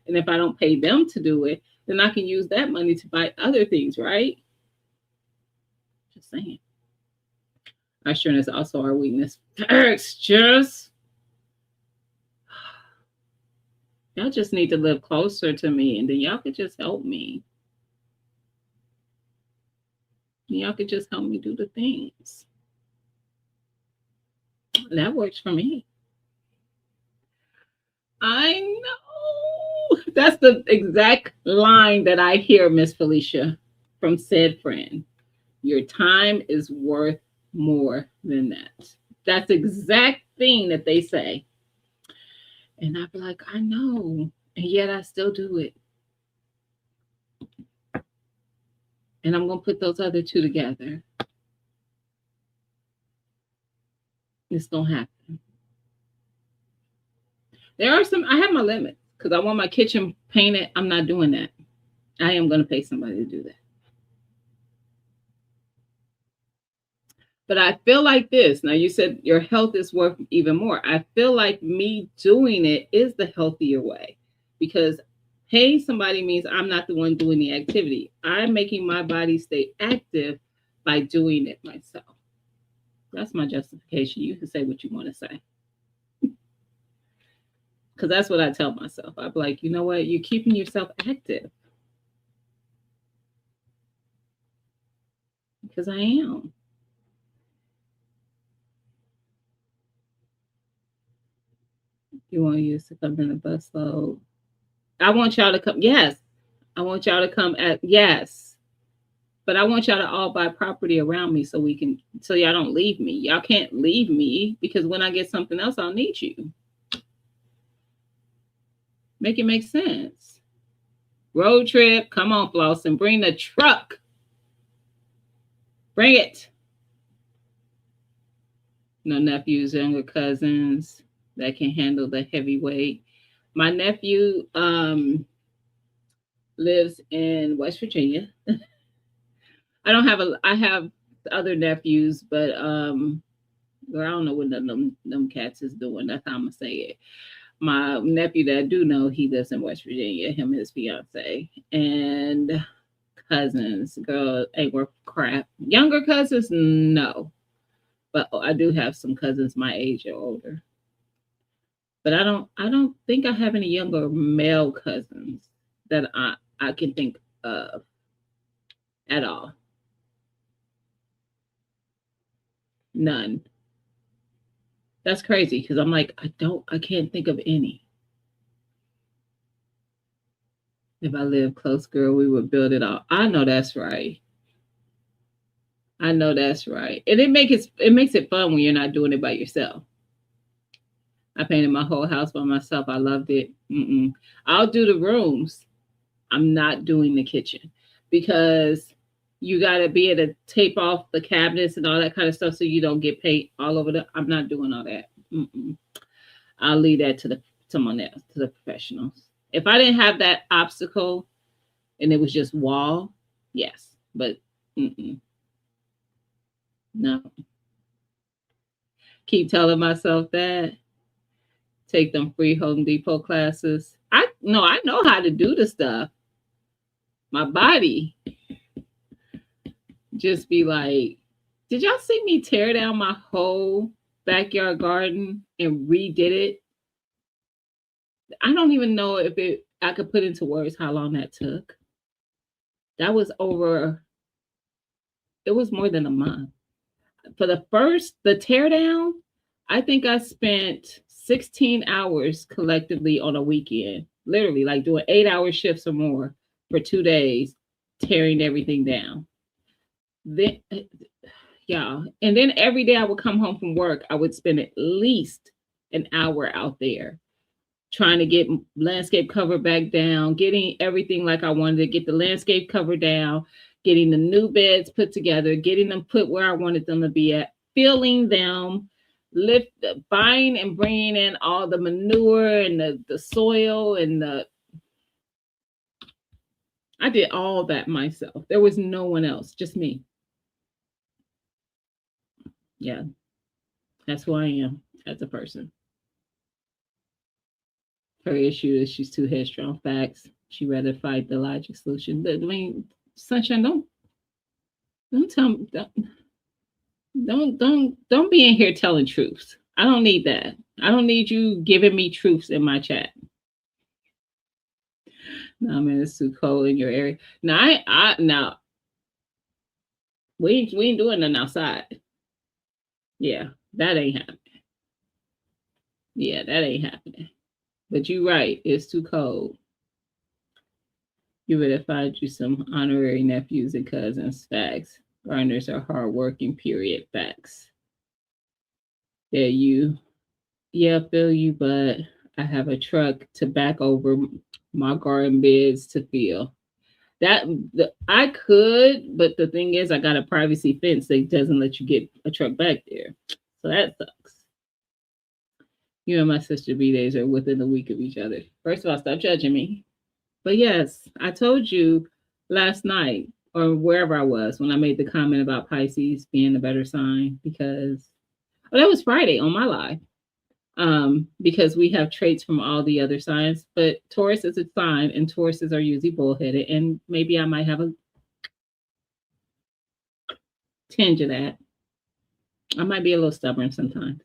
[SPEAKER 1] And if I don't pay them to do it, then I can use that money to buy other things, right? Just saying. Our strength is also our weakness. Just y'all just need to live closer to me, and then y'all could just help me. Y'all could just help me do the things. That works for me. I know. That's the exact line that I hear, Miss Felicia, from said friend. Your time is worth more than that. That's the exact thing that they say. And I'd be like, I know. And yet I still do it. And I'm going to put those other two together. It's going to happen. There are some, I have my limits because I want my kitchen painted. I'm not doing that. I am going to pay somebody to do that. But I feel like this. Now, you said your health is worth even more. I feel like me doing it is the healthier way because paying somebody means I'm not the one doing the activity. I'm making my body stay active by doing it myself. That's my justification. You can say what you want to say. Because that's what I tell myself. I'm like, you know what? You're keeping yourself active. Because I am. You want you to come in the bus load. I want y'all to come. Yes. I want y'all to come at, yes. But I want y'all to all buy property around me so y'all don't leave me. Y'all can't leave me because when I get something else, I'll need you. Make it make sense. Road trip, come on, Floss, and bring the truck. Bring it. No nephews, younger cousins that can handle the heavy weight. My nephew lives in West Virginia. I have other nephews, but I don't know what them cats is doing. That's how I'm gonna say it. My nephew that I do know, he lives in West Virginia, him and his fiance. And cousins, girl, ain't worth crap. Younger cousins, no. But I do have some cousins my age or older. But I don't think I have any younger male cousins that I can think of at all. None. That's crazy because I'm like, I can't think of any. If I lived close, girl, we would build it all. I know that's right. I know that's right. And it makes it fun when you're not doing it by yourself. I painted my whole house by myself. I loved it. Mm-mm. I'll do the rooms. I'm not doing the kitchen because you got to be able to tape off the cabinets and all that kind of stuff so you don't get paint all over the. I'm not doing all that. Mm-mm. I'll leave that to the someone else, to the professionals. If I didn't have that obstacle and it was just wall, yes, but mm-mm, no. Keep telling myself that. Take them free Home Depot classes. I know how to do the stuff. My body just be like, did y'all see me tear down my whole backyard garden and redid it? I don't even know if I could put into words how long that took. That was over, it was more than a month. For the tear down, I think I spent 16 hours collectively on a weekend, literally like doing 8-hour shifts or more for 2 days, tearing everything down. Then, yeah, and then every day I would come home from work, I would spend at least an hour out there trying to get landscape cover back down, getting everything like I wanted to get the landscape cover down, getting the new beds put together, getting them put where I wanted them to be at, filling them, buying and bringing in all the manure and the soil and I did all that myself. There was no one else, just me. Yeah, that's who I am as a person. Her issue is she's too headstrong. Facts. She rather fight the logic solution. I mean, sunshine, don't tell me don't be in here telling truths. I don't need that. I don't need you giving me truths in my chat. No, man, it's too cold in your area. Now now we ain't doing nothing outside. Yeah, that ain't happening. Yeah, that ain't happening. But you're right, it's too cold. You better find you some honorary nephews and cousins. Facts. Gardeners are hardworking, period. Facts. Yeah, yeah, I feel you, but I have a truck to back over my garden beds to fill. I could, but the thing is, I got a privacy fence that doesn't let you get a truck back there, so that sucks. You and my sister B days are within a week of each other. First of all, stop judging me. But yes, I told you last night or wherever I was when I made the comment about Pisces being a better sign because that was Friday on my live. Because we have traits from all the other signs, but Taurus is a sign, and Tauruses are usually bullheaded, and maybe I might have a tinge of that. I might be a little stubborn sometimes,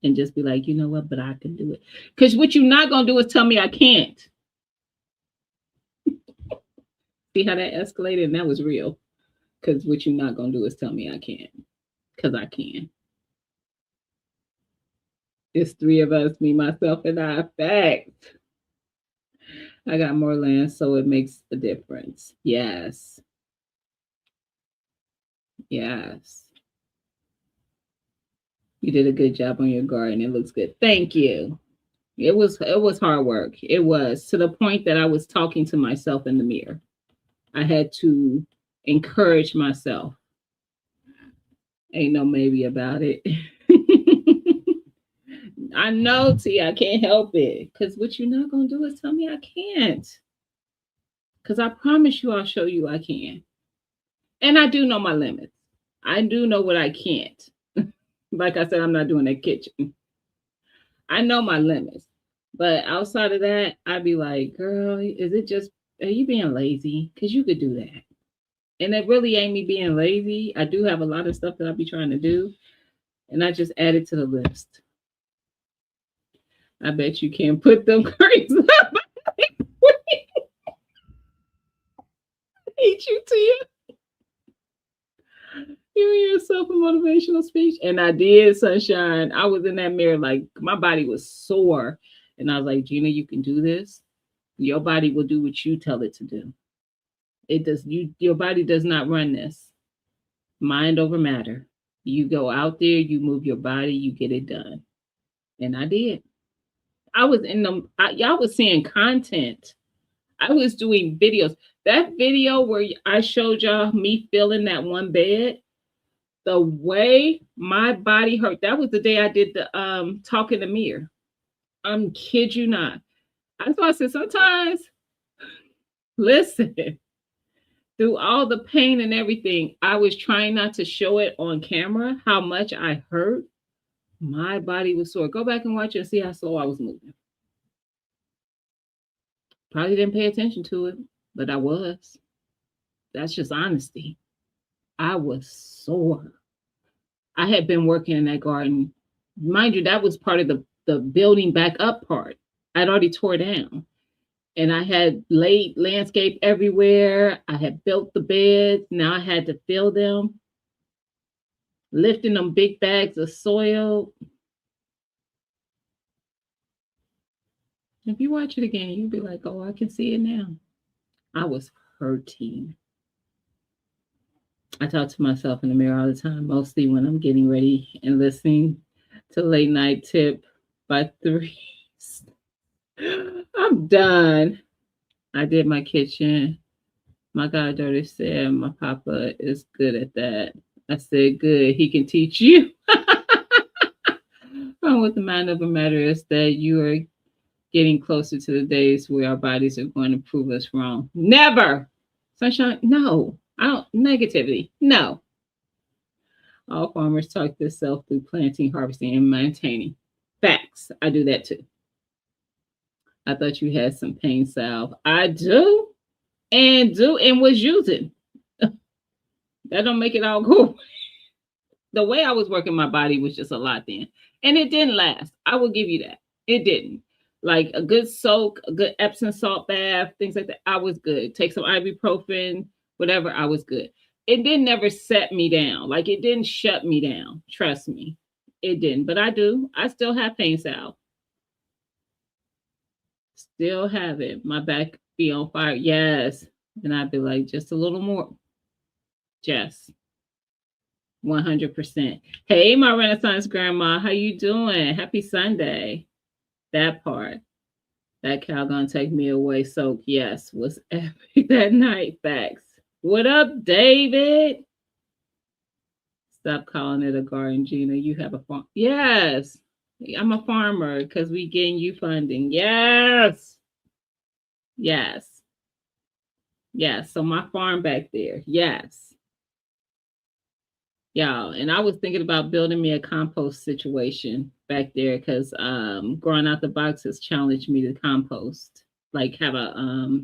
[SPEAKER 1] and just be like, you know what, but I can do it. Because what you're not gonna do is tell me I can't. See how that escalated, and that was real. Because what you're not gonna do is tell me I can't, because I can. It's three of us, me, myself, and I. Fact. I got more land, so it makes a difference. Yes. Yes. You did a good job on your garden. It looks good. Thank you. It was hard work. It was to the point that I was talking to myself in the mirror. I had to encourage myself. Ain't no maybe about it. I know, T. I can't help it. Because what you're not going to do is tell me I can't. Because I promise you, I'll show you I can. And I do know my limits. I do know what I can't. Like I said, I'm not doing that kitchen. I know my limits. But outside of that, I'd be like, girl, is it just, are you being lazy? Because you could do that. And it really ain't me being lazy. I do have a lot of stuff that I be trying to do. And I just add it to the list. I bet you can't put them curtains up. Hate you, Tia. You and yourself a motivational speech. And I did, sunshine. I was in that mirror, like my body was sore. And I was like, Gina, you can do this. Your body will do what you tell it to do. It does your body does not run this. Mind over matter. You go out there, you move your body, you get it done. And I did. I was in them, y'all was seeing content. I was doing videos. That video where I showed y'all me filling that one bed, the way my body hurt. That was the day I did the talk in the mirror. I'm kid you not. That's why I said sometimes, listen, through all the pain and everything, I was trying not to show it on camera how much I hurt. My body was sore. Go back and watch it and see how slow I was moving. Probably didn't pay attention to it, but I was. That's just honesty. I was sore. I had been working in that garden. Mind you, that was part of the building back up part. I'd already tore down. And I had laid landscape everywhere. I had built the beds. Now I had to fill them, lifting them big bags of soil. If you watch it again, you'll be like, oh, I can see it now. I was hurting. I talk to myself in the mirror all the time, mostly when I'm getting ready and listening to Late Night Tip by Three. I'm done. I did my kitchen. My goddaughter said my papa is good at that. I said, good. He can teach you. What the mind of the matter is that you are getting closer to the days where our bodies are going to prove us wrong. Never. Sunshine, no. I don't. Negativity, no. All farmers talk themselves through planting, harvesting, and maintaining. Facts. I do that too. I thought you had some pain salve. I do and was using. That don't make it all cool. The way I was working my body was just a lot then. And it didn't last. I will give you that. It didn't. Like a good soak, a good Epsom salt bath, things like that. I was good. Take some ibuprofen, whatever. I was good. It didn't never set me down. Like it didn't shut me down. Trust me. It didn't. But I do. I still have pain salve. Still have it. My back be on fire. Yes. And I'd be like, just a little more. Just 100%. Hey, my Renaissance grandma, how you doing? Happy Sunday. That part. That cow gonna take me away. So yes, was epic that night. Facts. What up, David? Stop calling it a garden, Gina. You have a farm. Yes. I'm a farmer because we getting you funding. Yes. Yes. Yes. So my farm back there. Yes. Y'all, and I was thinking about building me a compost situation back there because growing out the box has challenged me to compost, like have a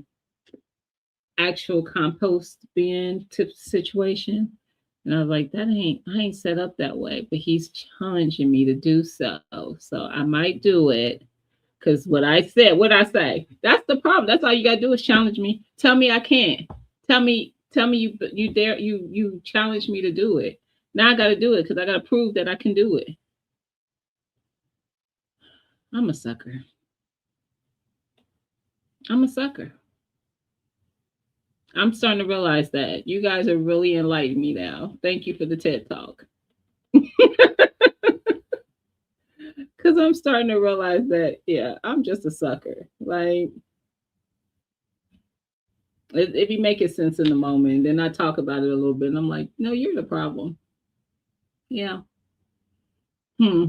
[SPEAKER 1] actual compost bin tip situation. And I was like, I ain't set up that way, but he's challenging me to do so. So I might do it. Cause what I say? That's the problem. That's all you gotta do is challenge me. Tell me I can't. Tell me you dare you challenge me to do it. Now I gotta do it because I gotta prove that I can do it. I'm a sucker. I'm a sucker. I'm starting to realize that. You guys are really enlightening me now. Thank you for the TED Talk. Because I'm starting to realize that, yeah, I'm just a sucker. Like, it be making sense in the moment. Then I talk about it a little bit, and I'm like, no, you're the problem. Yeah. Hmm.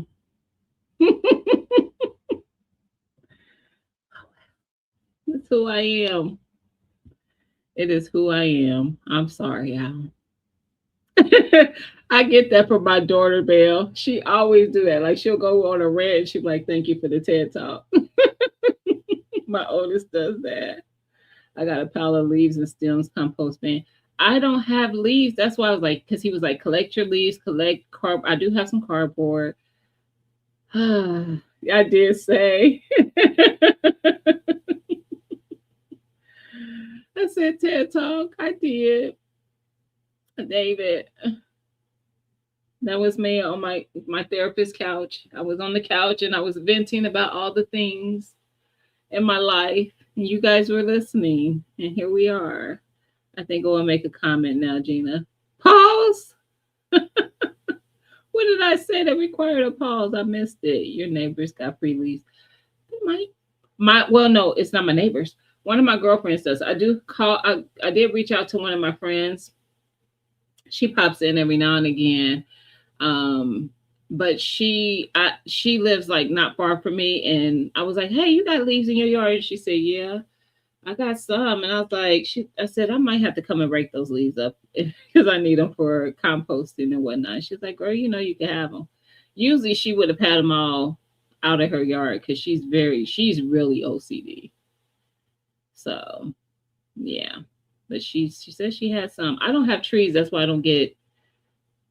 [SPEAKER 1] That's who I am. It is who I am. I'm sorry, Al. I get that from my daughter, Belle. She always do that. Like she'll go on a rant and she'll be like, thank you for the TED Talk. My oldest does that. I got a pile of leaves and stems compost bin. I don't have leaves. That's why I was like, because he was like, collect your leaves, collect carb. I do have some cardboard. I did say. I said TED Talk. I did. David. That was me on my therapist couch. I was on the couch and I was venting about all the things in my life, and you guys were listening. And here we are. I think I will make a comment now, Gina. Pause. What did I say that required a pause? I missed it. Your neighbors got free leaves. They might. Well, no, it's not my neighbors. One of my girlfriends does. I do call. I did reach out to one of my friends. She pops in every now and again. Um, but she lives like not far from me, and I was like, "Hey, you got leaves in your yard?" And she said, "Yeah, I got some." And I was like, I said, "I might have to come and rake those leaves up because I need them for composting and whatnot." She's like, "Girl, you know you can have them." Usually, she would have had them all out of her yard because she's really OCD. So yeah, but she said she had some. I don't have trees, that's why I don't get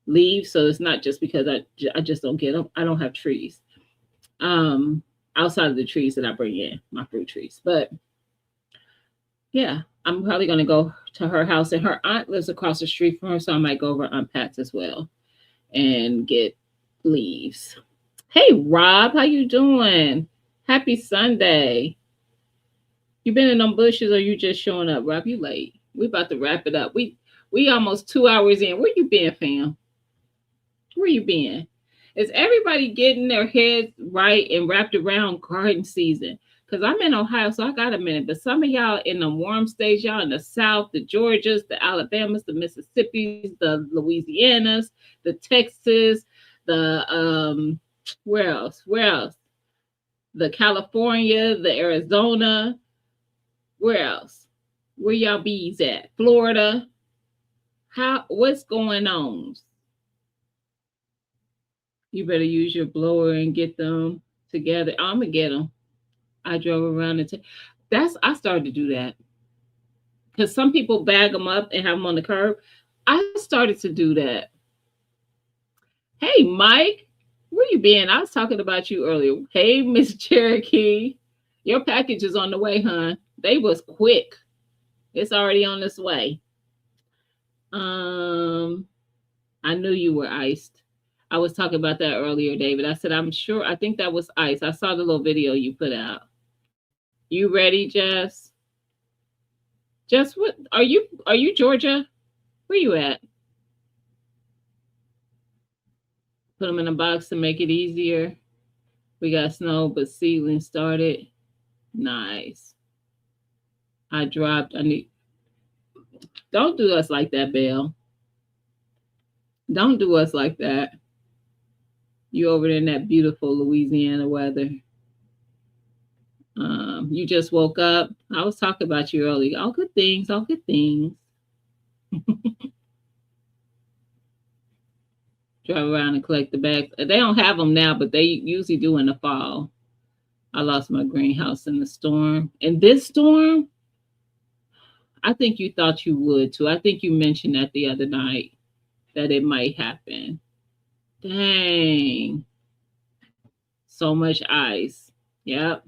[SPEAKER 1] leaves. So it's not just because I just don't get them. I don't have trees. Um, outside of the trees that I bring in, my fruit trees. But yeah, I'm probably gonna go to her house, and her aunt lives across the street from her, so I might go over Aunt Pat's as well and get leaves. Hey Rob, how you doing? Happy Sunday. You been in them bushes or you just showing up? Rob, you late. We about to wrap it up. We almost 2 hours in. Where you been, fam? Where you been? Is everybody getting their heads right and wrapped around garden season? Because I'm in Ohio, so I got a minute. But some of y'all in the warm states, y'all in the South, the Georgias, the Alabamas, the Mississippis, the Louisianas, the Texas, the where else? Where else? The California, the Arizona. Where else? Where y'all bees at? Florida. What's going on? You better use your blower and get them together. I'm gonna get them. I drove around and I started to do that because some people bag them up and have them on the curb. I started to do that. Hey, Mike, where you been? I was talking about you earlier. Hey, Miss Cherokee, your package is on the way, hon. They was quick. It's already on its way. Um, I knew you were iced. I was talking about that earlier, David. I said, I'm sure, I think that was ice. I saw the little video you put out. You ready, Jess? Jess, what are you Georgia? Where you at? Put them in a box to make it easier. We got snow, but seedling started. Nice. I need. Don't do us like that, Belle. Don't do us like that. You over there in that beautiful Louisiana weather. You just woke up. I was talking about you earlier. All good things, all good things. Drive around and collect the bags. They don't have them now, but they usually do in the fall. I lost my greenhouse in the storm. In this storm, I think you thought you would too. I think you mentioned that the other night that it might happen. Dang. So much ice. Yep.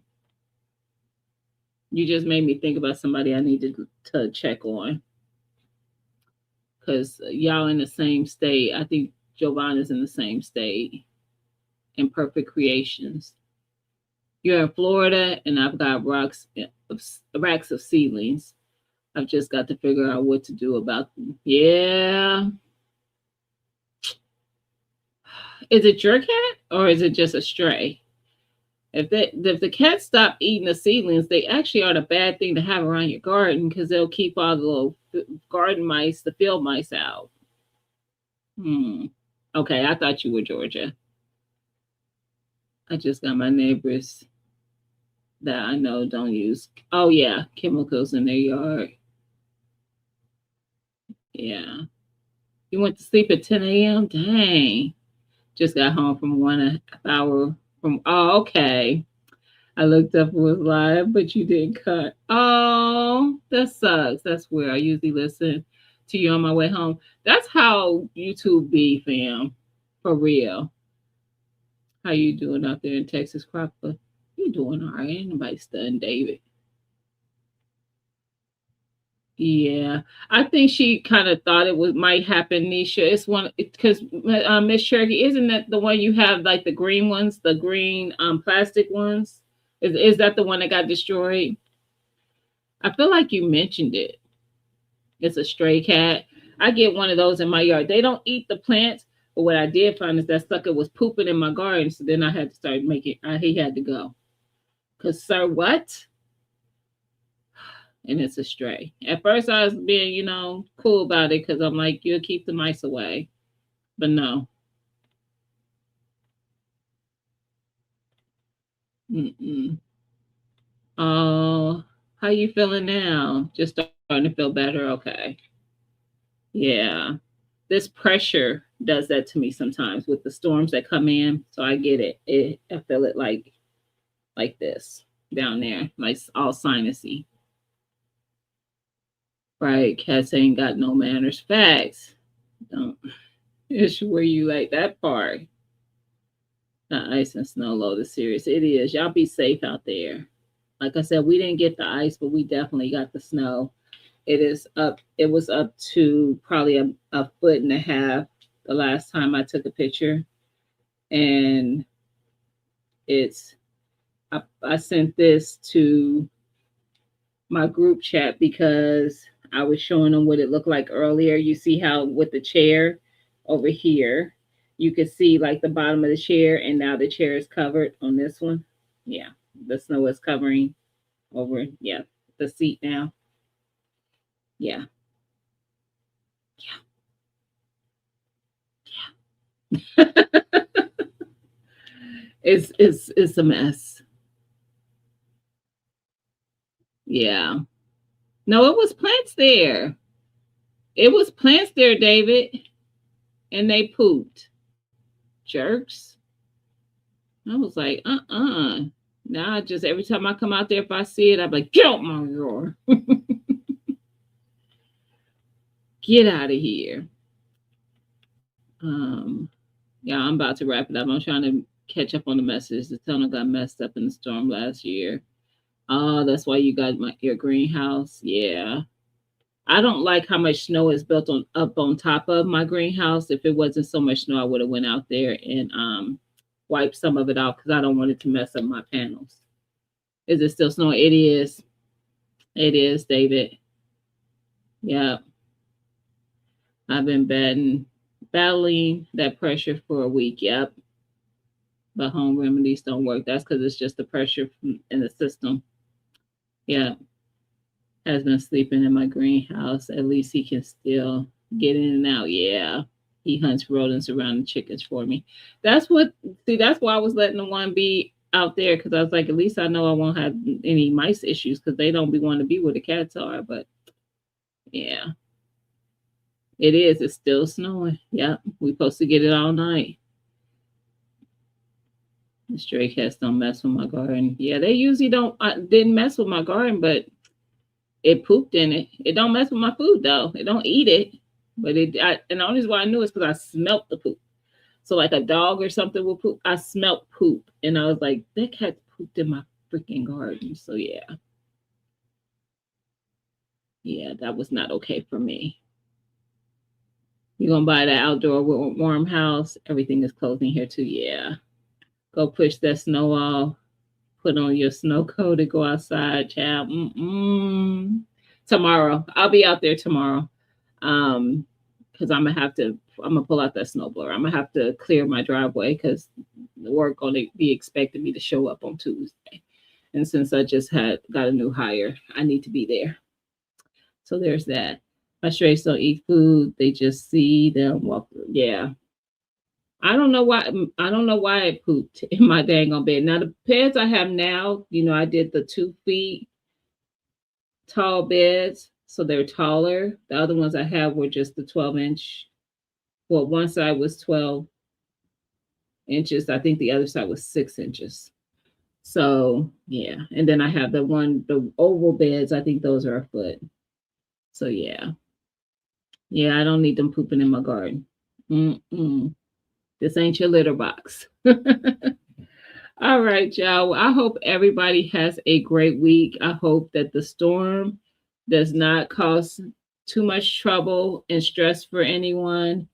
[SPEAKER 1] You just made me think about somebody I needed to check on because y'all in the same state. I think Giovanna's in the same state in Perfect Creations. You're in Florida, and I've got racks of seedlings. I've just got to figure out what to do about them. Yeah. Is it your cat or is it just a stray? If the cats stop eating the seedlings, they actually aren't a bad thing to have around your garden because they'll keep all the little garden mice, the field mice out. Hmm. Okay, I thought you were Georgia. I just got my neighbors that I know don't use, oh yeah, chemicals in their yard. Yeah. You went to sleep at 10 a.m.? Dang. Just got home from 1 hour from, oh, okay. I looked up and was live, but you didn't cut. Oh, that sucks. That's where I usually listen to you on my way home. That's how YouTube be, fam. For real. How you doing out there in Texas, Cropper? You doing all right? Ain't nobody studying David. Yeah, I think she kind of thought it was might happen, Nisha. It's one because Miss Cherokee, isn't that the one you have like the green ones, the green plastic ones? Is that the one that got destroyed? I feel like you mentioned it. It's a stray cat. I get one of those in my yard. They don't eat the plants, but what I did find is that sucker was pooping in my garden. So then I had to start making. He had to go. Cause sir, what? And it's a stray. At first, I was being, cool about it because I'm like, you'll keep the mice away. But no. Mm-mm. Oh, how you feeling now? Just starting to feel better? Okay. Yeah. This pressure does that to me sometimes with the storms that come in. So I get it. I feel it like this down there, like all sinusy. Right. Cats ain't got no manners. Facts. Don't. It's where you like that part. The ice and snow load is serious. It is. Y'all be safe out there. Like I said, we didn't get the ice, but we definitely got the snow. It is up. It was up to probably a foot and a half the last time I took a picture, and it's. I sent this to my group chat because I was showing them what it looked like earlier. You see how with the chair over here, you could see like the bottom of the chair, and now the chair is covered on this one. Yeah, the snow is covering over. Yeah, the seat now. Yeah, yeah. It's a mess. Yeah. No, it was plants there. It was plants there, David, and they pooped. Jerks. I was like, Now I just every time I come out there, if I see it, I'm like, get out my door. Get out of here. Um, yeah, I'm about to wrap it up. I'm trying to catch up on the message. The tunnel got messed up in the storm last year. Oh, that's why you got your greenhouse. Yeah. I don't like how much snow is built on up on top of my greenhouse. If it wasn't so much snow, I would have went out there and wiped some of it off because I don't want it to mess up my panels. Is it still snowing? It is. It is, David. Yeah. I've been battling that pressure for a week. Yep. But home remedies don't work. That's because it's just the pressure in the system. Yeah. Has been sleeping in my greenhouse. At least he can still get in and out. Yeah. He hunts rodents around the chickens for me. That's why I was letting the one be out there because I was like, at least I know I won't have any mice issues because they don't be wanting to be where the cats are. But yeah, it is. It's still snowing. Yep. We supposed to get it all night. The stray cats don't mess with my garden. Yeah, they usually didn't mess with my garden, but it pooped in it. It don't mess with my food though. It don't eat it. But and the only reason why I knew is because I smelt the poop. So like a dog or something will poop. I smelt poop, and I was like, that cat pooped in my freaking garden. So yeah, that was not okay for me. You're gonna buy that outdoor warm house. Everything is closing here too. Yeah, go push that snow off. Put on your snow coat and go outside, child. Mm-mm. tomorrow. I'll be out there tomorrow. Because I'm gonna pull out that snowblower. I'm gonna have to clear my driveway because the work gonna be expecting me to show up on Tuesday. And since I just got a new hire, I need to be there. So there's that. My strays don't eat food; they just see them walk through. Yeah, I don't know why. I don't know why I pooped in my dang on bed. Now the beds I have now, I did the 2 feet tall beds, so they're taller. The other ones I have were just the 12-inch. Well, one side was 12 inches. I think the other side was 6 inches. So yeah, and then I have the oval beds. I think those are a foot. So yeah, I don't need them pooping in my garden. Mm-mm. This ain't your litter box. All right, y'all. I hope everybody has a great week. I hope that the storm does not cause too much trouble and stress for anyone.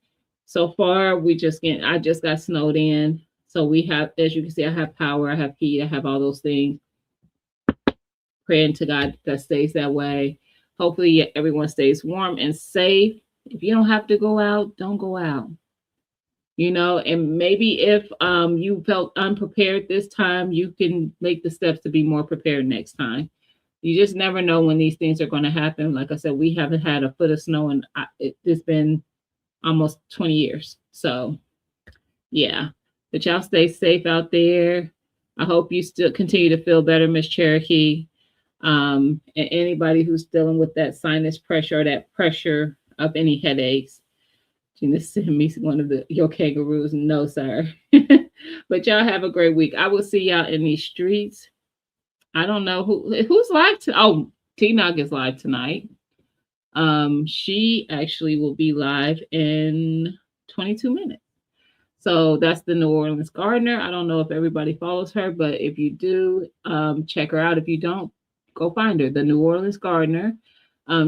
[SPEAKER 1] So far, I just got snowed in. So we have, as you can see, I have power, I have heat, I have all those things. Praying to God that stays that way. Hopefully, everyone stays warm and safe. If you don't have to go out, don't go out. And maybe if you felt unprepared this time, you can make the steps to be more prepared next time. You just never know when these things are going to happen. Like I said, we haven't had a foot of snow and it's been almost 20 years. So yeah, but y'all stay safe out there. I hope you still continue to feel better, Miss Cherokee. And anybody who's dealing with that sinus pressure or that pressure of any headaches, Gina sent me one of your kangaroos. No, sir. But y'all have a great week. I will see y'all in these streets. I don't know who's live T-Nog is live tonight. She actually will be live in 22 minutes. So that's the New Orleans Gardener. I don't know if everybody follows her, but if you do, check her out. If you don't, go find her. The New Orleans Gardener.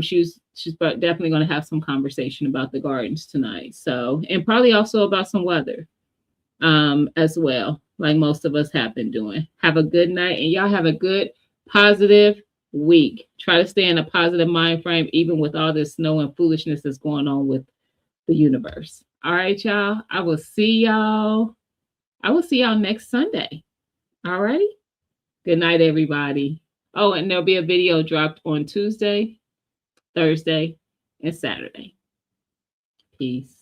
[SPEAKER 1] She's definitely going to have some conversation about the gardens tonight. So, and probably also about some weather, as well, like most of us have been doing. Have a good night, and y'all have a good, positive week. Try to stay in a positive mind frame, even with all this snow and foolishness that's going on with the universe. All right, y'all. I will see y'all next Sunday. All righty. Good night, everybody. Oh, and there'll be a video dropped on Tuesday, Thursday, and Saturday. Peace.